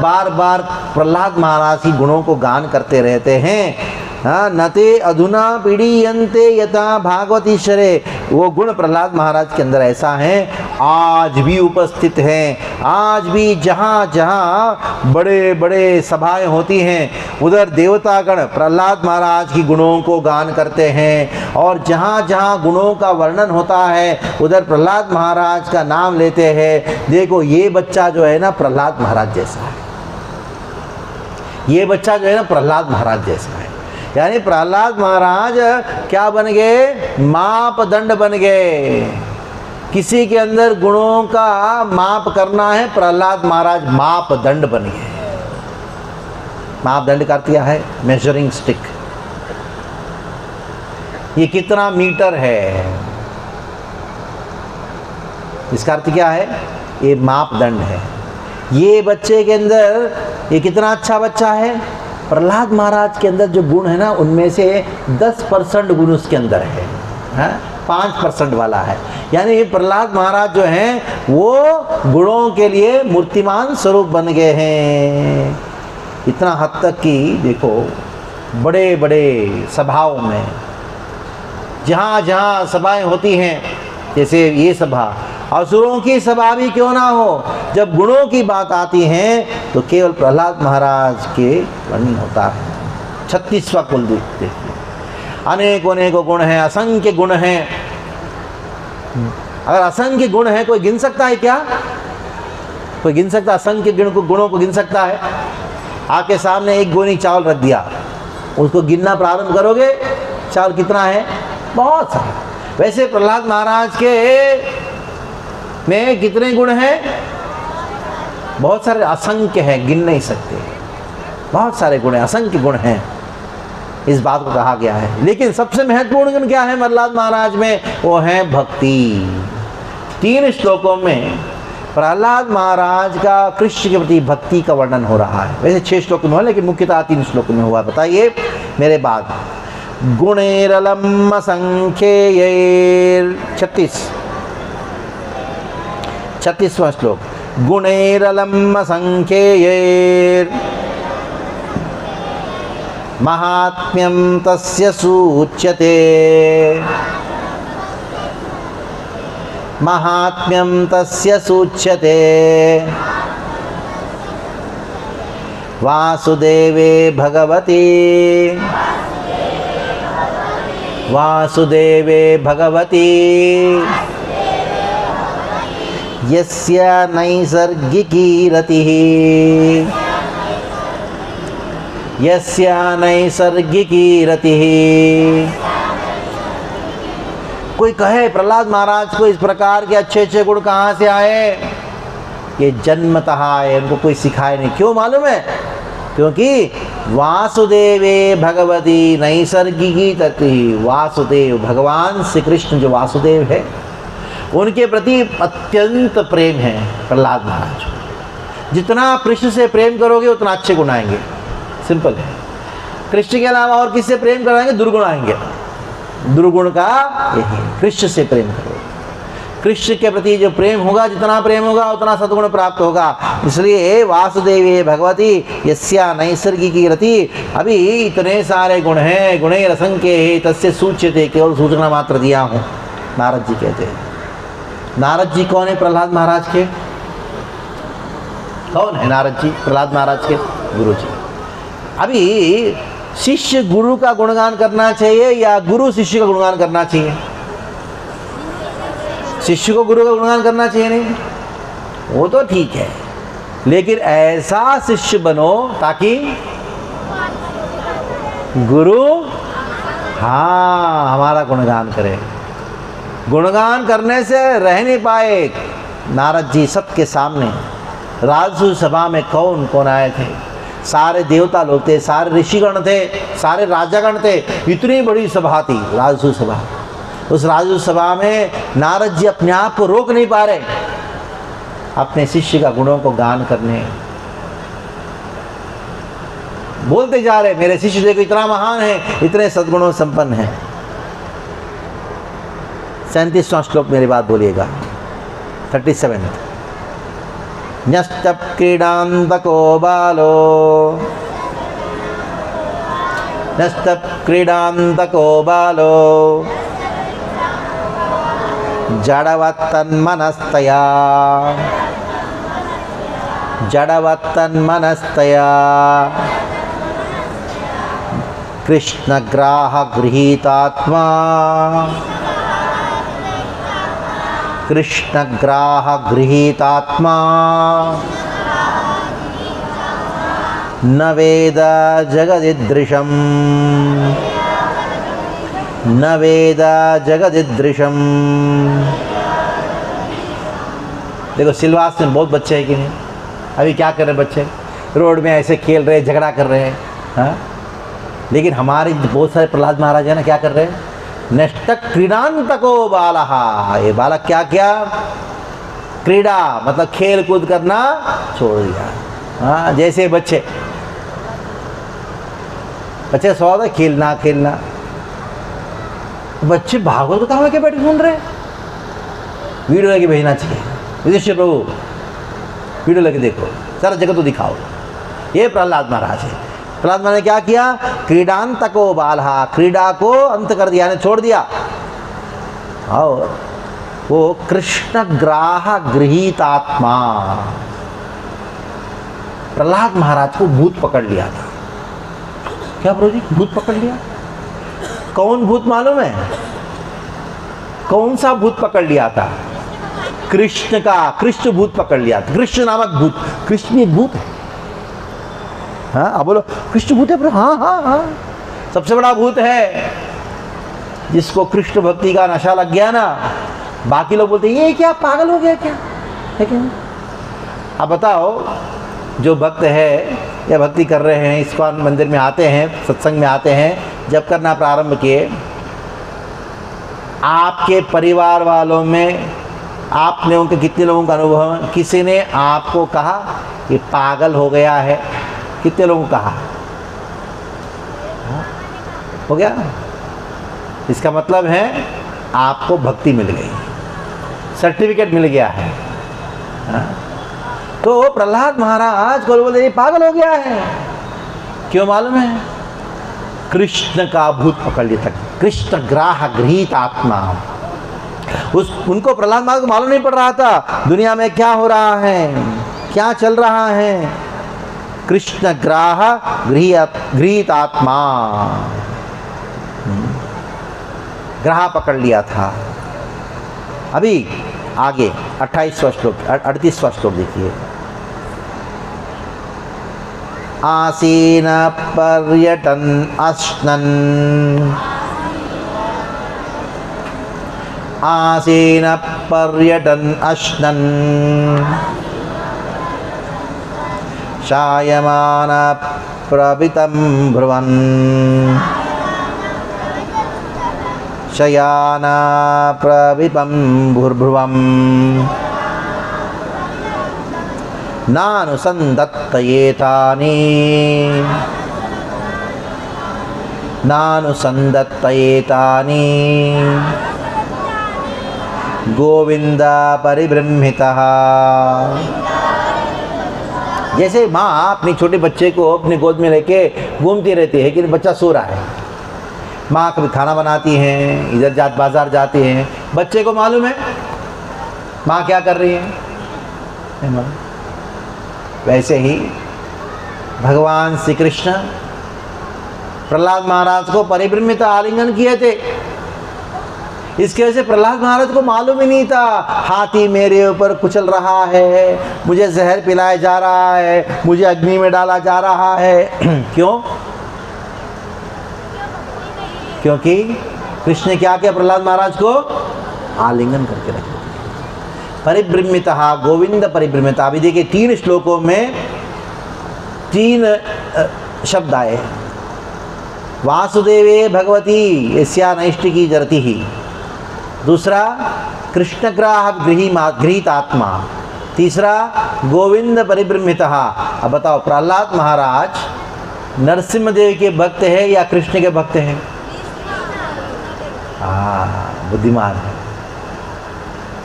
प्रहलाद महाराज की गुणों को गान करते रहते हैं। हाँ, नते अधुना पीडीयन्ते यथा भागवतीश्वरे। वो गुण प्रहलाद महाराज के अंदर ऐसा है, आज भी उपस्थित हैं। आज भी जहाँ जहाँ बड़े बड़े सभाएं होती हैं, उधर देवतागण प्रहलाद महाराज की गुणों को गान करते हैं, और जहाँ जहाँ गुणों का वर्णन होता है, उधर प्रहलाद महाराज का नाम लेते हैं। देखो ये बच्चा जो है ना, प्रहलाद महाराज जैसा है। ये बच्चा जो है ना, प्रहलाद महाराज जैसा है। यानी प्रहलाद महाराज क्या बन गए? मापदंड बन गए। किसी के अंदर गुणों का माप करना है, प्रहलाद महाराज मापदंड बन गए। मापदंड का अर्थ क्या है? Measuring stick. ये कितना मीटर है, इसका अर्थ क्या है? ये मापदंड है। ये बच्चे के अंदर, ये कितना अच्छा बच्चा है। प्रहलाद महाराज के अंदर जो गुण है ना, उनमें से 10% गुण उसके अंदर है, 5% वाला है। यानी प्रहलाद महाराज जो हैं वो गुणों के लिए मूर्तिमान स्वरूप बन गए हैं। इतना हद तक कि देखो बड़े बड़े सभाओं में, जहाँ जहाँ सभाएं होती हैं, जैसे ये सभा, असुरों की सभा भी क्यों ना हो, जब गुणों की बात आती है तो केवल प्रहलाद महाराज के वर्णन होता है। 36वां कुल देखिए, अनेकों गुण हैं, असंख्य गुण हैं। अगर असंख्य गुण है, कोई गिन सकता है क्या? कोई गिन सकता? असंख्य गुणों को गिन सकता है? आपके सामने एक गोनी चावल रख दिया, उसको गिनना प्रारंभ करोगे, चावल कितना है? बहुत सारा। वैसे प्रहलाद महाराज के में कितने गुण हैं? बहुत सारे, असंख्य हैं, गिन नहीं सकते। बहुत सारे गुण हैं, असंख्य गुण हैं, इस बात को कहा गया है। लेकिन सबसे महत्वपूर्ण गुण क्या है प्रहलाद महाराज में? वो है भक्ति। 3 श्लोकों में प्रहलाद महाराज का कृष्ण के प्रति भक्ति का वर्णन हो रहा है। वैसे 6 श्लोक में हो, लेकिन मुख्यतः 3 श्लोक में हुआ। बताइए मेरे बाद। गुणैरलम् असंख्यैर्, 36वां श्लोक। गुणैरलम् असंख्यैर् महात्म्यं तस्य सूच्यते। महात्म्यं तस्य सूच्यते वासुदेवे भगवती वासुदेवे भगवती यस्य नैसर्गिकी रतिः यस्य नैसर्गिकी रतिः। कोई कहे प्रहलाद महाराज को इस प्रकार के अच्छे अच्छे गुण कहाँ से आए? ये जन्मतः आए, उनको कोई सिखाए नहीं। क्यों मालूम है? क्योंकि वासुदेवे भगवती नैसर्गिकी तति। वासुदेव भगवान श्री कृष्ण जो वासुदेव है उनके प्रति अत्यंत प्रेम है प्रहलाद महाराज। जितना कृष्ण से प्रेम करोगे उतना अच्छे गुण आएंगे। सिंपल है। कृष्ण के अलावा और किससे प्रेम कराएंगे? दुर्गुण आएंगे। दुर्गुण का यही, कृष्ण से प्रेम करो। कृष्ण के प्रति जो प्रेम होगा, जितना प्रेम होगा उतना सद्गुण प्राप्त होगा। इसलिए वासुदेवे भगवती यस्या नैसर्गिकी रति। अभी इतने सारे गुण हैं, गुणे रसंख्ये है तस्य सूच्यते। केवल सूचना मात्र दिया हूँ। नारद जी कहते हैं। नारद जी कौन है? प्रहलाद महाराज के कौन है? नारद जी प्रहलाद महाराज के गुरु जी। अभी शिष्य गुरु का गुणगान करना चाहिए या गुरु शिष्य का गुणगान करना चाहिए? शिष्य को गुरु का गुणगान करना चाहिए नहीं? वो तो ठीक है, लेकिन ऐसा शिष्य बनो ताकि गुरु हाँ हमारा गुणगान करे। गुणगान करने से रह नहीं पाए नारद जी सबके सामने। राजसूय सभा में कौन कौन आए थे? सारे देवता लोग थे, सारे ऋषिगण थे, सारे राजागण थे। इतनी बड़ी सभा थी राजसूय सभा। उस राजसूय सभा में नारद जी अपने आप को रोक नहीं पा रहे अपने शिष्य का गुणों को गान करने। बोलते जा रहे मेरे शिष्य देखो इतना महान है, इतने सद्गुणों संपन्न है। 37वां श्लोक मेरी बात बोलिएगा। 37। न्यस्तप क्रीडान्तको बालो न्यस्तप क्रीडान्तको बालो जडवत्तन्मनस्तया जडवत्तन्मनस्तया कृष्णग्राह गृहीतात्मा कृष्णग्राह गृहीतात्मा न वेद जगदिदृशम् न वेद जगदिदृशम्। देखो सिलवास में बहुत बच्चे हैं कि नहीं? अभी क्या कर रहे बच्चे? रोड में ऐसे खेल रहे, झगड़ा कर रहे हैं। हाँ, लेकिन हमारे बहुत सारे प्रहलाद महाराज है ना, क्या कर रहे हैं? नष्टक क्रीडांतको बालहा। ये बालक क्या क्या? क्रीड़ा मतलब खेल कूद करना छोड़ दिया। हाँ, जैसे बच्चे बच्चे स्वाद है खेलना खेलना। बच्चे भागवत कथा में क्या बैठे सुन रहे? वीडियो लगे भेजना चाहिए। युधिष्ठिर प्रभु वीडियो लगे देखो, सारा जगत तो दिखाओ। ये प्रहलाद महाराज है। प्रहलाद महाराज ने क्या किया? क्रीडांतको बालहा, क्रीड़ा को अंत कर दिया, ने छोड़ दिया। और वो कृष्ण ग्राह गृहीतात्मा। प्रहलाद महाराज को भूत पकड़ लिया था। क्या प्रभु जी? भूत पकड़ लिया? कौन भूत मालूम है? कौन सा भूत पकड़ लिया था? कृष्ण का। कृष्ण भूत पकड़ लिया था। कृष्ण नामक भूत। कृष्ण एक भूत है। हाँ, आप बोलो कृष्ण भूत है? हाँ हाँ हाँ, सबसे बड़ा भूत है। जिसको कृष्ण भक्ति का नशा लग गया ना, बाकी लोग बोलते ये क्या पागल हो गया क्या? है क्या? अब बताओ, जो भक्त है या भक्ति कर रहे हैं, इस्कॉन मंदिर में आते हैं, सत्संग में आते हैं, जब करना प्रारंभ किए, आपके परिवार वालों में आपने उनके कितने लोगों का अनुभव? किसी ने आपको कहा ये पागल हो गया है? कितने लोगों को कहा? हो गया? इसका मतलब है आपको भक्ति मिल गई, सर्टिफिकेट मिल गया है। तो प्रहलाद महाराज को बोलते ये पागल हो गया है। क्यों मालूम है? कृष्ण का भूत पकड़ लिया था। कृष्ण ग्राह गृहीत आत्मा। उनको प्रहलाद महाराज को मालूम नहीं पड़ रहा था दुनिया में क्या हो रहा है, क्या चल रहा है। कृष्ण ग्राह गृहीत आत्मा, ग्राह पकड़ लिया था। अभी आगे 28वां श्लोक 38वां श्लोक देखिए। आसीन पर्यटन अश्नन्, आसीन पर्यटन अश्नन् शायमान प्रवितं ब्रुवन् शयान प्रविपं भूर्भुवम् नानुसन्दत्तयेतानि नानुसन्दत्तयेतानि गोविंद परिब्रह्मितः। जैसे माँ अपने छोटे बच्चे को अपने गोद में लेके घूमती रहती है कि बच्चा सो रहा है, माँ कभी खाना बनाती हैं, इधर बाजार जाती हैं, बच्चे को मालूम है माँ क्या कर रही है। वैसे ही भगवान श्री कृष्ण प्रहलाद महाराज को परिब्रह्मित आलिंगन किए थे। इसकी वजह से प्रहलाद महाराज को मालूम ही नहीं था हाथी मेरे ऊपर कुचल रहा है, मुझे जहर पिलाया जा रहा है, मुझे अग्नि में डाला जा रहा है। क्यों? क्योंकि कृष्ण ने क्या किया, प्रहलाद महाराज को आलिंगन करके रख दिया। परिब्रह्मितः गोविंद परिब्रह्मितः। अभी देखिए 3 श्लोकों में 3 शब्द आए। वासुदेवे भगवती यस्या नैष्टिकी जरति ही, दूसरा कृष्णग्राह गृहीत आत्मा, तीसरा गोविंद परिब्रह्मितः। अब बताओ प्रहलाद महाराज नरसिम्हदेव के भक्त है या कृष्ण के भक्त हैं? बुद्धिमान है,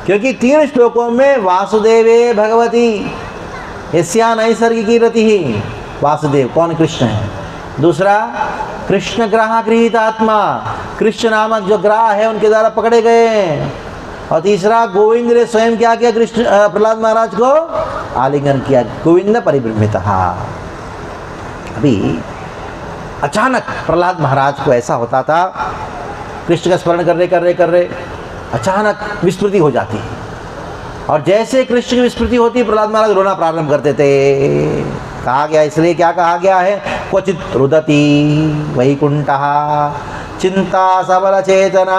क्योंकि 3 श्लोकों में वासुदेवे भगवती यस्या नैसर्गिकी रति ही, वासुदेव कौन? कृष्ण है। दूसरा कृष्ण ग्राह गृहीत आत्मा, कृष्ण नामक जो ग्राह है उनके द्वारा पकड़े गए हैं। और तीसरा गोविंद ने स्वयं क्या किया, कृष्ण प्रहलाद महाराज को आलिंगन किया, गोविंद परिब्रह्मितः। अभी अचानक प्रहलाद महाराज को ऐसा होता था, कृष्ण का स्मरण कर रहे अचानक विस्मृति हो जाती है, और जैसे कृष्ण की विस्मृति होती प्रहलाद महाराज रोना प्रारंभ करते थे। कहा गया, इसलिए क्या कहा गया है, क्वचित रुदति वैकुंठः चिंता सबल चेतना,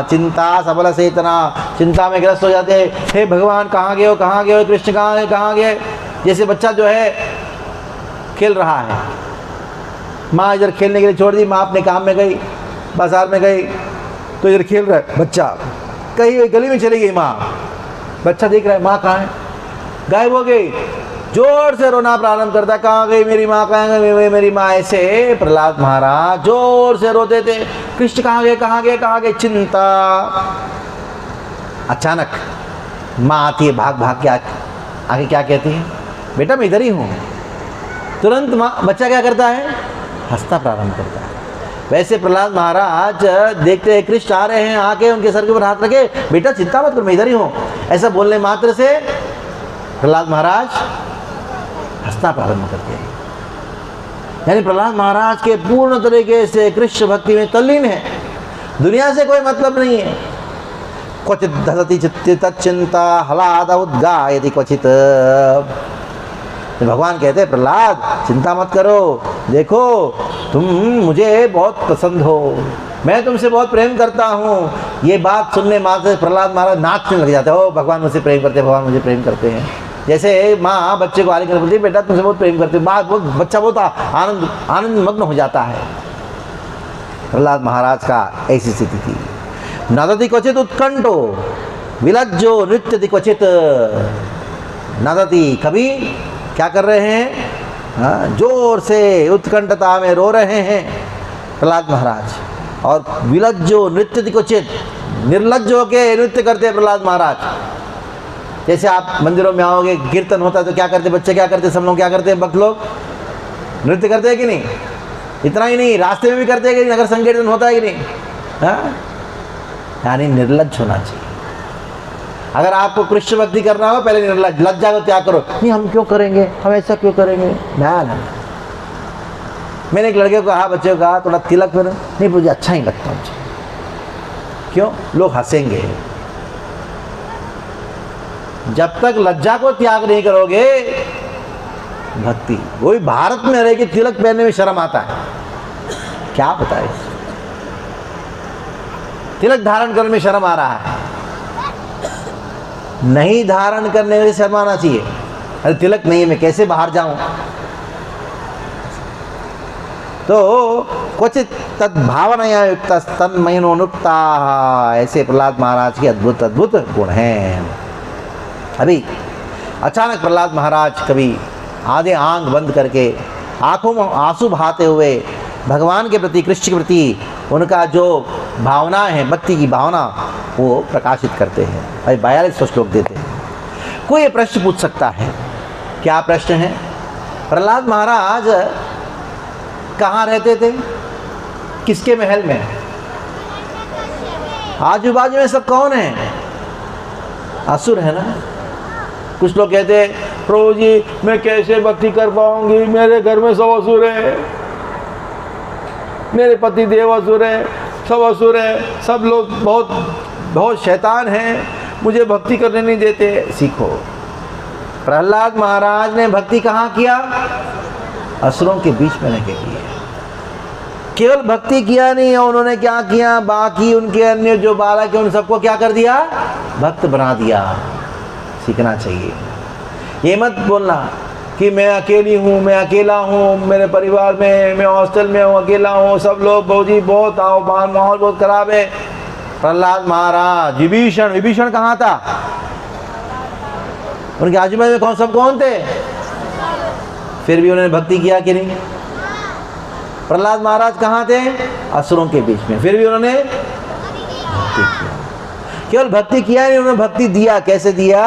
चिंता सबल चेतना, चिंता में ग्रस्त हो जाते हैं। हे भगवान कहाँ गए हो, कहाँ गए हो, कृष्ण कहाँ गए। जैसे बच्चा जो है खेल रहा है, माँ इधर खेलने के लिए छोड़ दी, माँ अपने काम में गई, बाजार में गई, तो इधर खेल रहा है बच्चा, कहीं गली में चली गई माँ, बच्चा देख रहा है माँ कहाँ है, गायब हो गई, जोर से रोना प्रारंभ करता, कहाँ गई मेरी माँ, कहाँ गई मेरी माँ। ऐसे प्रहलाद महाराज जोर से रोते थे, कृष्ण कहाँ गए, कहाँ गए, कहाँ गए, चिंता। अचानक माँ आती है, भाग भाग के आगे क्या कहती है, बेटा मैं इधर ही हूँ। तुरंत माँ बच्चा क्या करता है, हंसना प्रारंभ करता है। वैसे प्रहलाद महाराज देखते हैं कृष्ण आ रहे हैं, आके उनके सर के ऊपर हाथ रखे, बेटा चिंता मत करो मैं इधर ही हूँ। ऐसा बोलने मात्र से प्रहलाद महाराज हंसना प्रारंभ करते हैं। यानी प्रहलाद महाराज के पूर्ण तरीके से कृष्ण भक्ति में तल्लीन है, दुनिया से कोई मतलब नहीं है। क्वचित धसति चित्ता हलाद उद्गायति क्वचित। भगवान कहते हैं प्रहलाद चिंता मत करो, देखो तुम मुझे बहुत पसंद हो, मैं तुमसे बहुत प्रेम करता हूँ। ये बात सुनने मात्र से प्रहलाद महाराज नाचने लग जाते हैं, ओ भगवान मुझसे प्रेम करते हैं, भगवान मुझे प्रेम करते हैं। जैसे माँ बच्चे को आलिंगन करती है, बेटा तुमसे बहुत प्रेम करते हैं, बच्चा बहुत आनंद मग्न हो जाता है। प्रहलाद महाराज का ऐसी स्थिति थी। नदति क्वचित उत्कंठो विलज्जो नृत्यति क्वचित। नदति कभी क्या कर रहे हैं, जोर से उत्कंठता में रो रहे हैं प्रहलाद महाराज, और विलज्जो नृत्यति क्वचित, निर्लज्ज होके नृत्य करते हैं प्रहलाद महाराज। जैसे आप मंदिरों में आओगे, कीर्तन होता है तो क्या करते बच्चे, क्या करते सब लोग, क्या करते हैं भक्त लोग, नृत्य करते हैं कि नहीं। इतना ही नहीं, रास्ते में भी करते हैं कि नहीं, नगर संकीर्तन होता है कि नहीं। हाँ, यानी निर्लज्ज होना चाहिए। अगर आपको कृष्ण भक्ति करना हो पहले लज्जा को त्याग करो। नहीं हम क्यों करेंगे, हम ऐसा क्यों करेंगे, ना। मैंने एक लड़के को कहा, बच्चे को कहा थोड़ा तिलक करो, नहीं मुझे अच्छा ही लगता मुझे। क्यों, लोग हंसेंगे। जब तक लज्जा को त्याग नहीं करोगे भक्ति, वही भारत में रह के तिलक पहनने में शर्म आता है, क्या बताए, तिलक धारण करने में शर्म आ रहा है। नहीं धारण करने में शर्म आना चाहिए। अरे तिलक नहीं है, मैं कैसे बाहर जाऊं। तो क्वचित तद्भावनया युक्त तन्मयोनुक्ता, ऐसे प्रहलाद महाराज के अद्भुत अद्भुत गुण हैं। अभी अचानक प्रहलाद महाराज कभी आधे आंख बंद करके आंखों में आंसू बहाते हुए भगवान के प्रति, कृष्ण के प्रति उनका जो भावना है, भक्ति की भावना, वो प्रकाशित करते हैं। अभी 42 श्लोक देते हैं। कोई ये प्रश्न पूछ सकता है, क्या प्रश्न है? प्रहलाद महाराज कहाँ रहते थे, किसके महल में? आजू बाजू में सब कौन है? असुर है ना। कुछ लोग कहते हैं प्रभु जी मैं कैसे भक्ति कर पाऊंगी, मेरे घर में सब असुर है, मेरे पति देव असुर है, सब असुर है, सब लोग बहुत बहुत शैतान हैं, मुझे भक्ति करने नहीं देते। सीखो, प्रहलाद महाराज ने भक्ति कहाँ किया? असुरों के बीच में रह के किया। केवल भक्ति किया नहीं है, उन्होंने क्या किया, बाकी उनके अन्य जो बालक है उन सबको क्या कर दिया? भक्त बना दिया। सीखना चाहिए। ये मत बोलना कि मैं अकेली हूँ, मैं अकेला हूँ, मेरे परिवार में, मैं हॉस्टल में हूँ, अकेला हूँ, सब लोग बहुजी बहुत माहौल बहुत खराब है। प्रहलाद महाराज, विभीषण कहाँ था? उनके आजू बाजू में कौन थे? फिर भी उन्होंने भक्ति किया कि नहीं? प्रहलाद महाराज कहाँ थे? असुरों के बीच में, फिर भी उन्होंने भक्ति किया। केवल भक्ति किया नहीं, उन्होंने भक्ति दिया। कैसे दिया?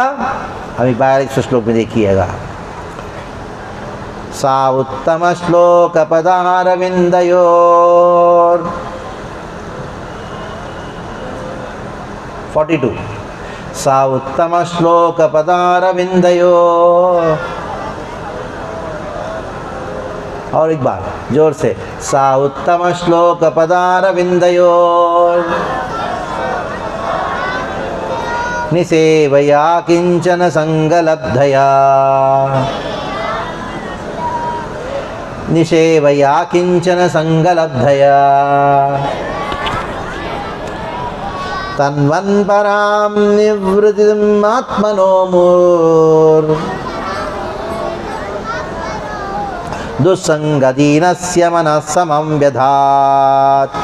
अभी 42 श्लोक में देखिएगा। सा उत्तम श्लोक पदारविंदयोर 42। सा उत्तम श्लोक पदारविंदयोर, और एक बार जोर से, सा उत्तम श्लोक पदारविंदयोर निसेवया किंचन संगलब्धया, निसेवया किंचन संगलब्धया तन्वन् परां निवृत्तिम् आत्मनो मुर दुस्संगदीनस्य मनः समं व्यधात्,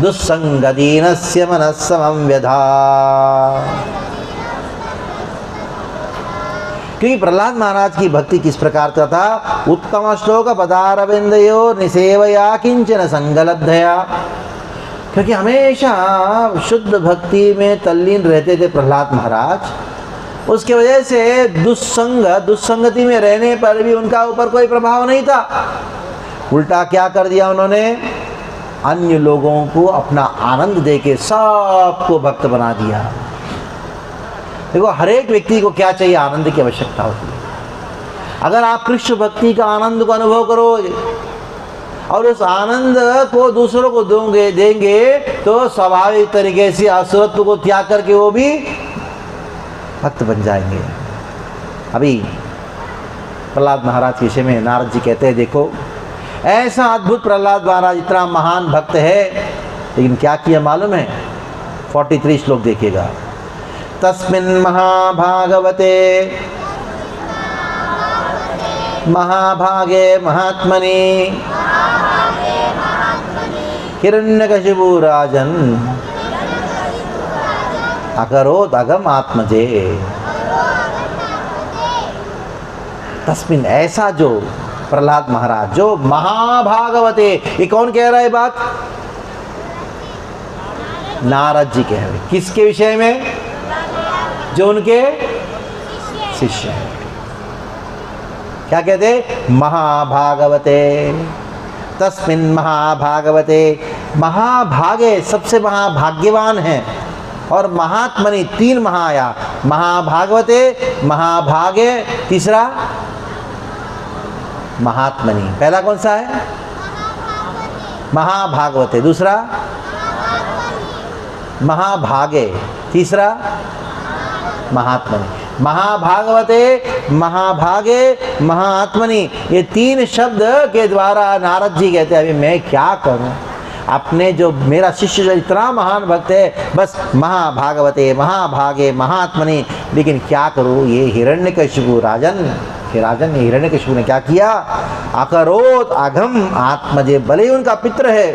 दुस्संगदीनस्य मनः समं व्यधात्। क्योंकि प्रहलाद महाराज की भक्ति किस प्रकार का था? उत्तम श्लोक पदारविंदयोर निसेवया किंचन संगलब्धया। क्योंकि हमेशा शुद्ध भक्ति में तल्लीन रहते थे प्रहलाद महाराज। उसके वजह से दुस्संगति में रहने पर भी उनका ऊपर कोई प्रभाव नहीं था। उल्टा क्या कर दिया उन्होंने? अन्य लोगों को अपना आनंद देके सबको भक्त बना दिया। देखो, हर एक व्यक्ति को क्या चाहिए? आनंद की आवश्यकता होती है। अगर आप कृष्ण भक्ति का आनंद को अनुभव करोगे और उस आनंद को दूसरों को देंगे तो स्वाभाविक तरीके से असुरत्व को त्याग करके वो भी भक्त बन जाएंगे। अभी प्रहलाद महाराज के विषय में नारद जी कहते हैं, देखो ऐसा अद्भुत प्रहलाद महाराज इतना महान भक्त है, लेकिन क्या किया मालूम है? 43 श्लोक देखिएगा। तस्मिन् महाभागवते महाभागे महात्मनि हिरण्यकशिपु राजन अकरोत् अगम आत्मजे। तस्मिन्, ऐसा जो प्रहलाद महाराज जो महाभागवते, ये कौन कह रहा है बात? नारद जी कह रहे। किसके विषय में? जो उनके शिष्य हैं। क्या कहते? महाभागवते। तस्मिन् महाभागवते, महाभागे, सबसे महाभाग्यवान है और महात्मनि 3 महा आया, महाभागवते, महाभागे, तीसरा महात्मनि। पहला कौन सा है? महाभागवते, दूसरा महाभागे, तीसरा महात्मनि। महाभागवते, महाभागे, महात्मनि, ये 3 शब्द के द्वारा नारद जी कहते हैं अभी मैं क्या करूं, अपने जो मेरा शिष्य जो इतना महान भक्त है, बस महाभागवते, महाभागे, महात्मनि, लेकिन क्या करूं, ये हिरण्यकशिपु राजन हिरण्यकशिपु ने क्या किया? अकरोत अघम आत्मजे, भले ही उनका पित्र है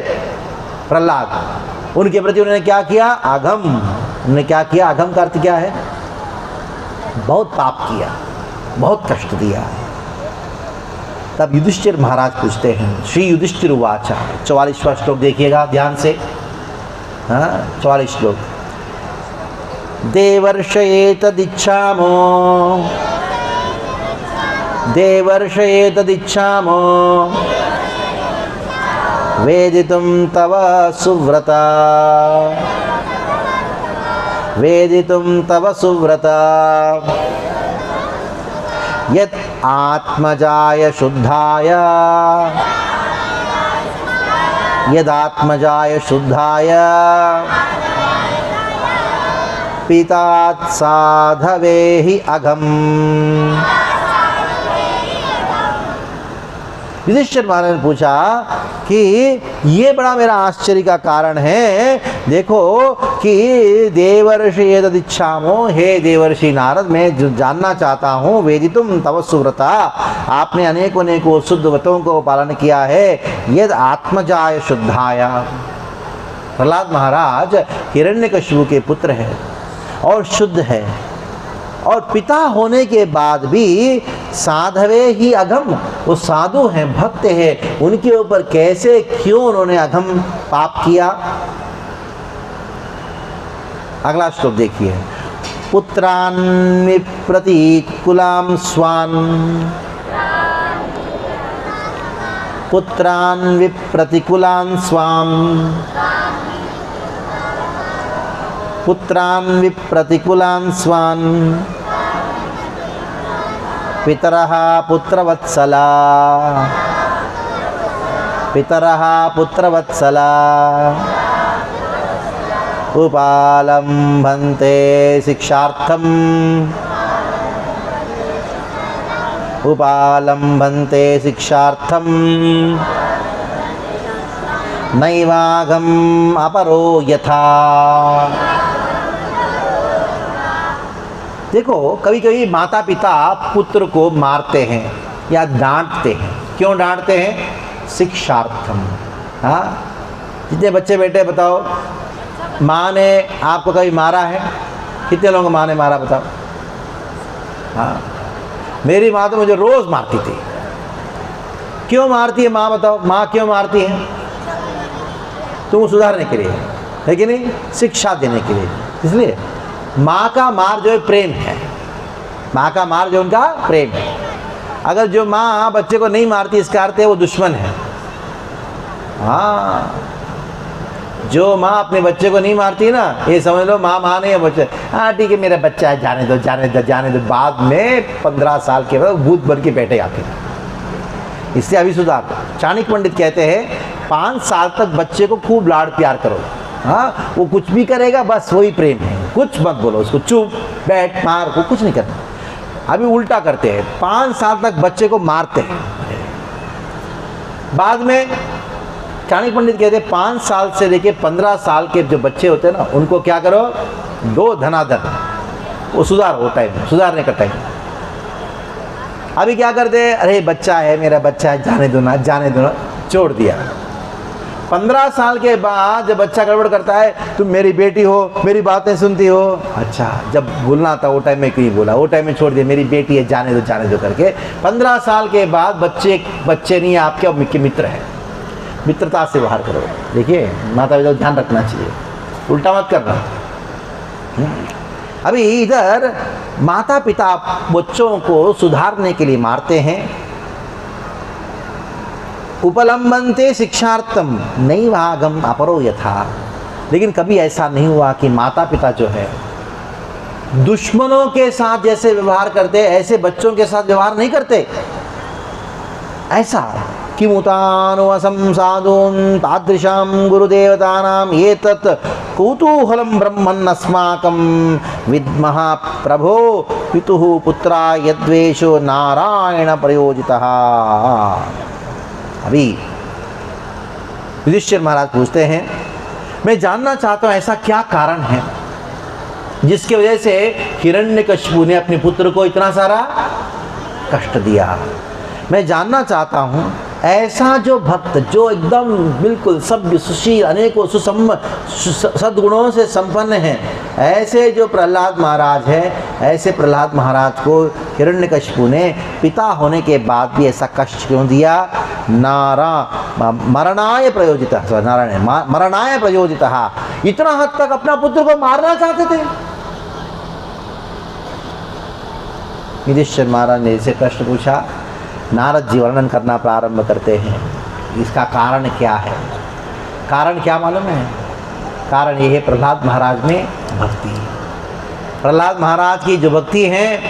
प्रहलाद, उनके प्रति उन्होंने क्या किया? अघम। उन्होंने क्या किया? अघम का अर्थ क्या है? बहुत पाप किया, बहुत कष्ट दिया। तब युधिष्ठिर महाराज पूछते हैं, श्री युधिष्ठिर उवाचा, 44वां श्लोक देखिएगा ध्यान से। 44 श्लोक। देवर्षये तदिच्छामो वेदितुं तव सुव्रता, वेदितुं तव सुव्रता, यत् आत्मजाय शुद्धाय, यदात्मजाय शुद्धाय पितात् साधवे हि अघम्। युधिष्ठिर महाराज ने पूछा कि ये बड़ा मेरा आश्चर्य का कारण है, देखो कि देवर्षि तदिच्छामो, हे देवर्षि नारद, मैं जो जानना चाहता हूँ, वेदितुम तव सुव्रता, आपने अनेकों शुद्ध व्रतों को पालन किया है, यद आत्मजाय शुद्धाय। प्रहलाद महाराज हिरण्यकशिपु के पुत्र है और शुद्ध है, और पिता होने के बाद भी साधवे ही अघम, वो साधु हैं, भक्त हैं, उनके ऊपर कैसे क्यों उन्होंने अघम पाप किया? अगला श्लोक देखिए। पुत्रान् विप्रतिकुलां स्वान्, पुत्रान् विप्रतिकुलां स्वान्, पुत्रान् विप्रतिकुलान् स्वान्, पितरः पुत्रवत्सला, पितरः पुत्रवत्सला, उपालम्भन्ते शिक्षार्थम्, उपालम्भन्ते शिक्षार्थम्, नैवाघम् अपरो यथा। देखो कभी कभी माता पिता पुत्र को मारते हैं या डांटते हैं। क्यों डांटते हैं? शिक्षार्थम। हाँ, जितने बच्चे बैठे बताओ, माँ ने आपको कभी मारा है? कितने लोगों को माँ ने मारा बताओ? हाँ, मेरी माँ तो मुझे रोज मारती थी। क्यों मारती है माँ बताओ? माँ क्यों मारती है? तुम सुधारने के लिए, है कि नहीं? शिक्षा देने के लिए। इसलिए माँ का मार जो है प्रेम है, माँ का मार जो उनका प्रेम है। अगर जो माँ बच्चे को नहीं मारती इसका अर्थ है वो दुश्मन है। हाँ, जो माँ अपने बच्चे को नहीं मारती है ना, ये समझ लो माँ नहीं है, बच्चे हाँ ठीक है मेरा बच्चा है, जाने दो जाने दो जाने दो, बाद में 15 साल के बाद भूत बन के बैठे आके। इसलिए अभी सुधार। चाणक्य पंडित कहते हैं 5 साल तक बच्चे को खूब लाड़ प्यार करो। हाँ, वो कुछ भी करेगा बस वही प्रेम है, कुछ मत बोलो उसको, चुप बैठ मार को कुछ नहीं करना। अभी उल्टा करते हैं, 5 साल तक बच्चे को मारते हैं, बाद में चाणक्य पंडित कहते हैं 5 साल से लेके 15 साल के जो बच्चे होते हैं ना, उनको क्या करो, दो धनाधन, वो सुधार होता है, सुधारने का टाइम। अभी क्या करते हैं, अरे बच्चा है मेरा बच्चा है, जाने दो ना, छोड़ दिया। 15 साल के बाद जब बच्चा गड़बड़ करता है, तुम मेरी बेटी हो, मेरी बातें सुनती हो, अच्छा जब बोलना था वो टाइम में क्यों बोला, वो टाइम में छोड़ दिया, मेरी बेटी है जाने दो करके। 15 साल के बाद बच्चे नहीं आपके, अब मित्र है, मित्रता से बाहर करो। देखिए माता पिता को ध्यान रखना चाहिए, उल्टा मत करना। अभी इधर माता पिता बच्चों को सुधारने के लिए मारते हैं। उपलम्बन्ते शिक्षार्थम नैवाघम अपरो यथा, लेकिन कभी ऐसा नहीं हुआ कि माता पिता जो है दुश्मनों के साथ जैसे व्यवहार करते ऐसे बच्चों के साथ व्यवहार नहीं करते। ऐसा किमुतानुवसं साधून् तादृशां गुरुदेवतानां एतत् कौतूहलं ब्रह्मन्नस्माकं विद्मः प्रभो पितुः पुत्रा यद्वेषो नारायण प्रयोजितः। अभी युधिष्ठिर महाराज पूछते हैं, मैं जानना चाहता हूँ ऐसा क्या कारण है जिसकी वजह से हिरण्यकशिपु ने अपने पुत्र को इतना सारा कष्ट दिया। मैं जानना चाहता हूँ ऐसा जो भक्त जो एकदम बिल्कुल सभ्य सुशील अनेकों सद्गुणों से संपन्न है, ऐसे जो प्रहलाद महाराज है, ऐसे प्रहलाद महाराज को हिरण्यकशिपु ने पिता होने के बाद भी ऐसा कष्ट क्यों दिया? मरणाय प्रयोजितः, नारायण मरणाय प्रयोजितः, इतना हद तक अपना पुत्र को मारना चाहते थे। युधिष्ठिर महाराज ने इसे प्रश्न पूछा। नारद जी वर्णन करना प्रारंभ करते हैं, इसका कारण क्या है? कारण क्या मालूम है? कारण ये है प्रहलाद महाराज में भक्ति। प्रहलाद महाराज की जो भक्ति है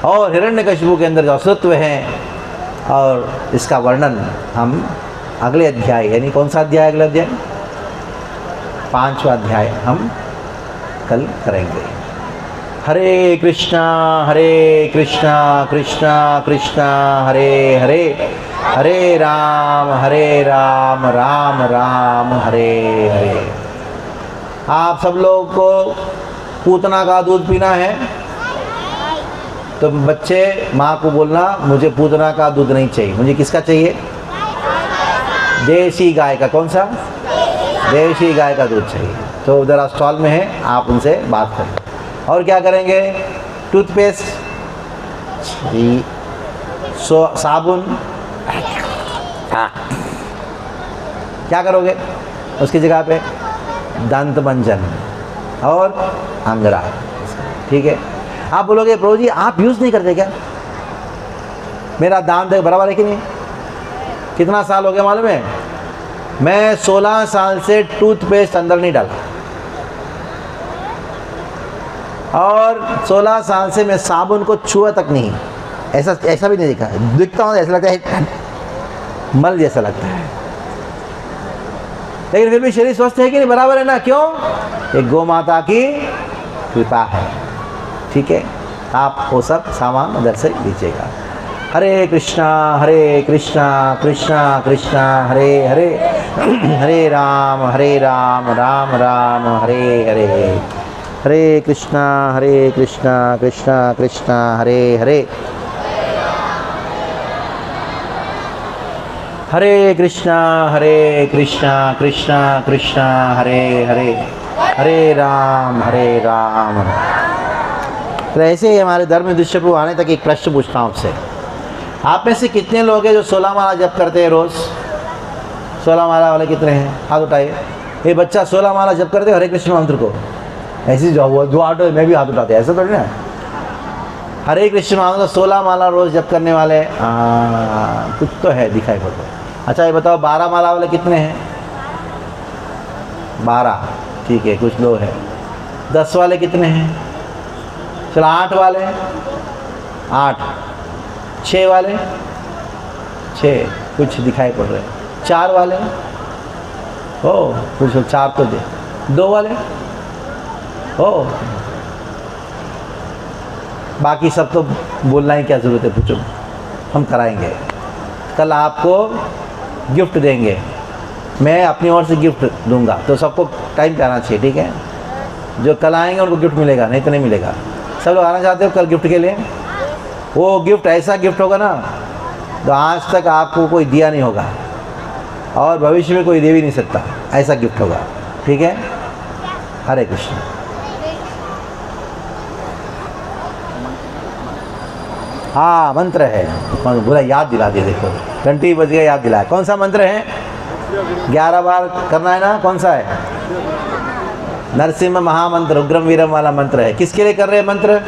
और हिरण्यकशिपु के अंदर जो असुत्व है, और इसका वर्णन हम अगले अध्याय, यानी कौन सा अध्याय? अगला अध्याय 5वां अध्याय हम कल करेंगे। हरे कृष्णा कृष्णा कृष्णा हरे हरे, हरे राम राम राम हरे हरे। आप सब लोगों को पूतना का दूध पीना है तो बच्चे माँ को बोलना मुझे पूतना का दूध नहीं चाहिए, मुझे किसका चाहिए? देसी गाय का। कौन सा? देसी गाय का दूध चाहिए। तो उधर स्टॉल में है, आप उनसे बात करें। और क्या करेंगे? टूथपेस्ट, साबुन, क्या करोगे उसकी जगह पे? दंत मंजन और अंगरा। ठीक है। आप बोलोगे प्रभु जी आप यूज़ नहीं करते क्या? मेरा दांत बराबर है कि नहीं? कितना साल हो गया मालूम है? मैं 16 साल से टूथपेस्ट अंदर नहीं डाला, और 16 साल से मैं साबुन को छुआ तक नहीं। ऐसा भी नहीं दिखा। दिखता हूँ ऐसा लगता है मल जैसा लगता है, लेकिन फिर भी शरीर स्वस्थ है कि नहीं? बराबर है ना? क्यों? एक गौ माता की कृपा है। ठीक है। आप वो सब सामान अंदर से लीजिएगा। हरे कृष्णा कृष्णा कृष्णा हरे हरे, हरे राम राम राम हरे हरे। हरे कृष्णा कृष्णा कृष्णा हरे हरे, हरे कृष्णा कृष्णा हरे हरे, हरे राम राम। तो ऐसे ही हमारे धर्म में युधिष्ठिर आने तक एक प्रश्न पूछता हूँ आपसे। आप में से कितने लोग हैं जो 16 माला जप करते हैं रोज़? 16 माला वाले कितने हैं? हाथ उठाइए। ये बच्चा 16 माला जप करते हरे कृष्ण मंत्र को। ऐसी जो आटो मैं भी हाथ उठाते, ऐसा थोड़ी ना। हरे कृष्ण मंत्र 16 माला रोज़ जप करने वाले कुछ तो है, दिखाई पड़ता है। अच्छा ये बताओ 12 माला वाले कितने हैं? 12। ठीक है, कुछ लोग हैं। 10 वाले कितने हैं? चलो 8 वाले, 8। 6 वाले, 6 कुछ दिखाई पड़ रहे हैं। 4 वाले, ओ कुछ 4 तो दे। 2 वाले, ओ बाकी सब तो बोलना ही क्या ज़रूरत है, पूछो, हम कराएंगे। कल आपको गिफ्ट देंगे, मैं अपनी ओर से गिफ्ट दूंगा, तो सबको टाइम पे आना चाहिए। ठीक है। जो कल आएंगे उनको गिफ्ट मिलेगा, नहीं तो नहीं मिलेगा। सब लोग आना चाहते हो कल गिफ्ट के लिए? वो गिफ्ट ऐसा गिफ्ट होगा ना तो आज तक आपको कोई दिया नहीं होगा और भविष्य में कोई दे भी नहीं सकता, ऐसा गिफ्ट होगा। ठीक है। हरे कृष्ण। हाँ मंत्र है, बोला याद दिला दिया। देखो घंटी बज गया, याद दिलाया। कौन सा मंत्र है? 11 बार करना है ना। कौन सा है? नरसिम्हा महामंत्र, उग्रम वीरम वाला मंत्र है। किसके लिए कर रहे हैं मंत्र?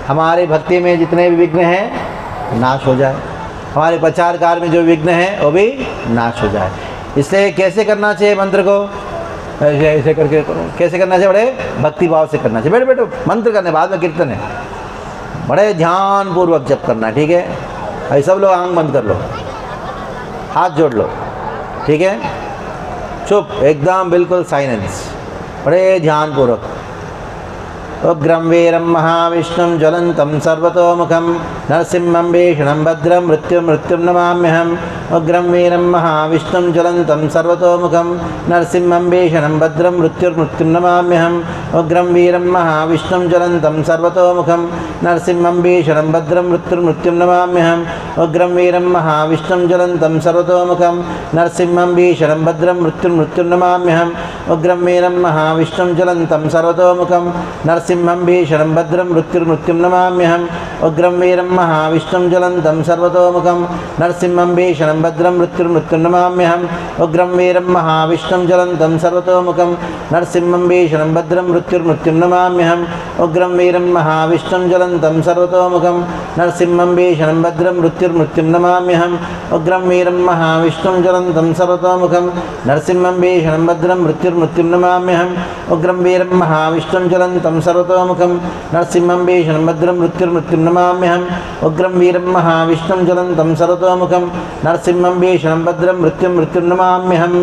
हमारे भक्ति में जितने भी विघ्न हैं नाश हो जाए, हमारे प्रचार कार्य में जो विघ्न है वो भी नाश हो जाए। इसलिए कैसे करना चाहिए मंत्र को, ऐसे ऐसे करके करो। कैसे करना चाहिए, बड़े भक्ति भाव से करना चाहिए। बैठो बैठो, मंत्र करने बाद में कीर्तन है, बड़े ध्यान पूर्वक जप करना है, ठीक है। अभी सब लोग आंख बंद कर लो, हाथ जोड़ लो, ठीक है, चुप एकदम, बिल्कुल साइलेंस, बड़े ध्यान पूर्वक। उग्रं वीरं महाविष्णुं ज्वलन्तं सर्वतोमुखं नरसिंहं भीषणं भद्रं मृत्युं नमाम्यहम्। उग्रं वीरं महाविष्णुं ज्वलन्तं सर्वतोमुखं नरसिंहं भीषणं भद्रं मृत्युं नमाम्यहम्। उग्रं वीरं महाविष्णुं ज्वलन्तं सर्वतोमुखं नरसिंहं भीषणं भद्रं मृत्युं नमाम्यहम्। उग्रं वीरं महाविष्णुं ज्वलन्तं सर्वतोमुखं नरसिंहं भीषणं भद्रं मृत्युं नमाम्यहम्। उग्रं वीरं महाविष्णुं ज्वलन्तं सर्वतोमुखं नरसिंहं भीषणं भद्रं मृत्युं नमाम्यहम्। उग्रं वीरं महाविष्णुं ज्वलन्तं सर्वतोमुखं नरसिंहं भीषणं भद्रं मृत्युं नमाम्यहम्। उग्रं वीरं महाविष्णुं ज्वलन्तं सर्वतोमुखं नरसिंहं भीषणं भद्रं मृत्युं नमाम्यहम्। उग्रं वीरं महाविष्णुं ज्वलन्तं सर्वतोमुखं नरसिंहं भीषणं भद्रं मृत्युं नमाम्यहम्। उग्रं वीरं महाविष्णुं ज्वलन्तं सर्वतोमुखं नरसिंहं भीषणं भद्रं मृत्युं नमाम्यहम्। उग्रं वीरं महाविष्णुं ज्वलन्तं सर्वतोमुखं नरसिंहं भीषणं भद्रं मृत्युं नमाम्यहम्। उग्रं वीरं महाविष्णुं ज्वलन्तं सर्वतोमुखं नरसिंहं भीषणं भद्रं मृत्युं नमाम्यहम्।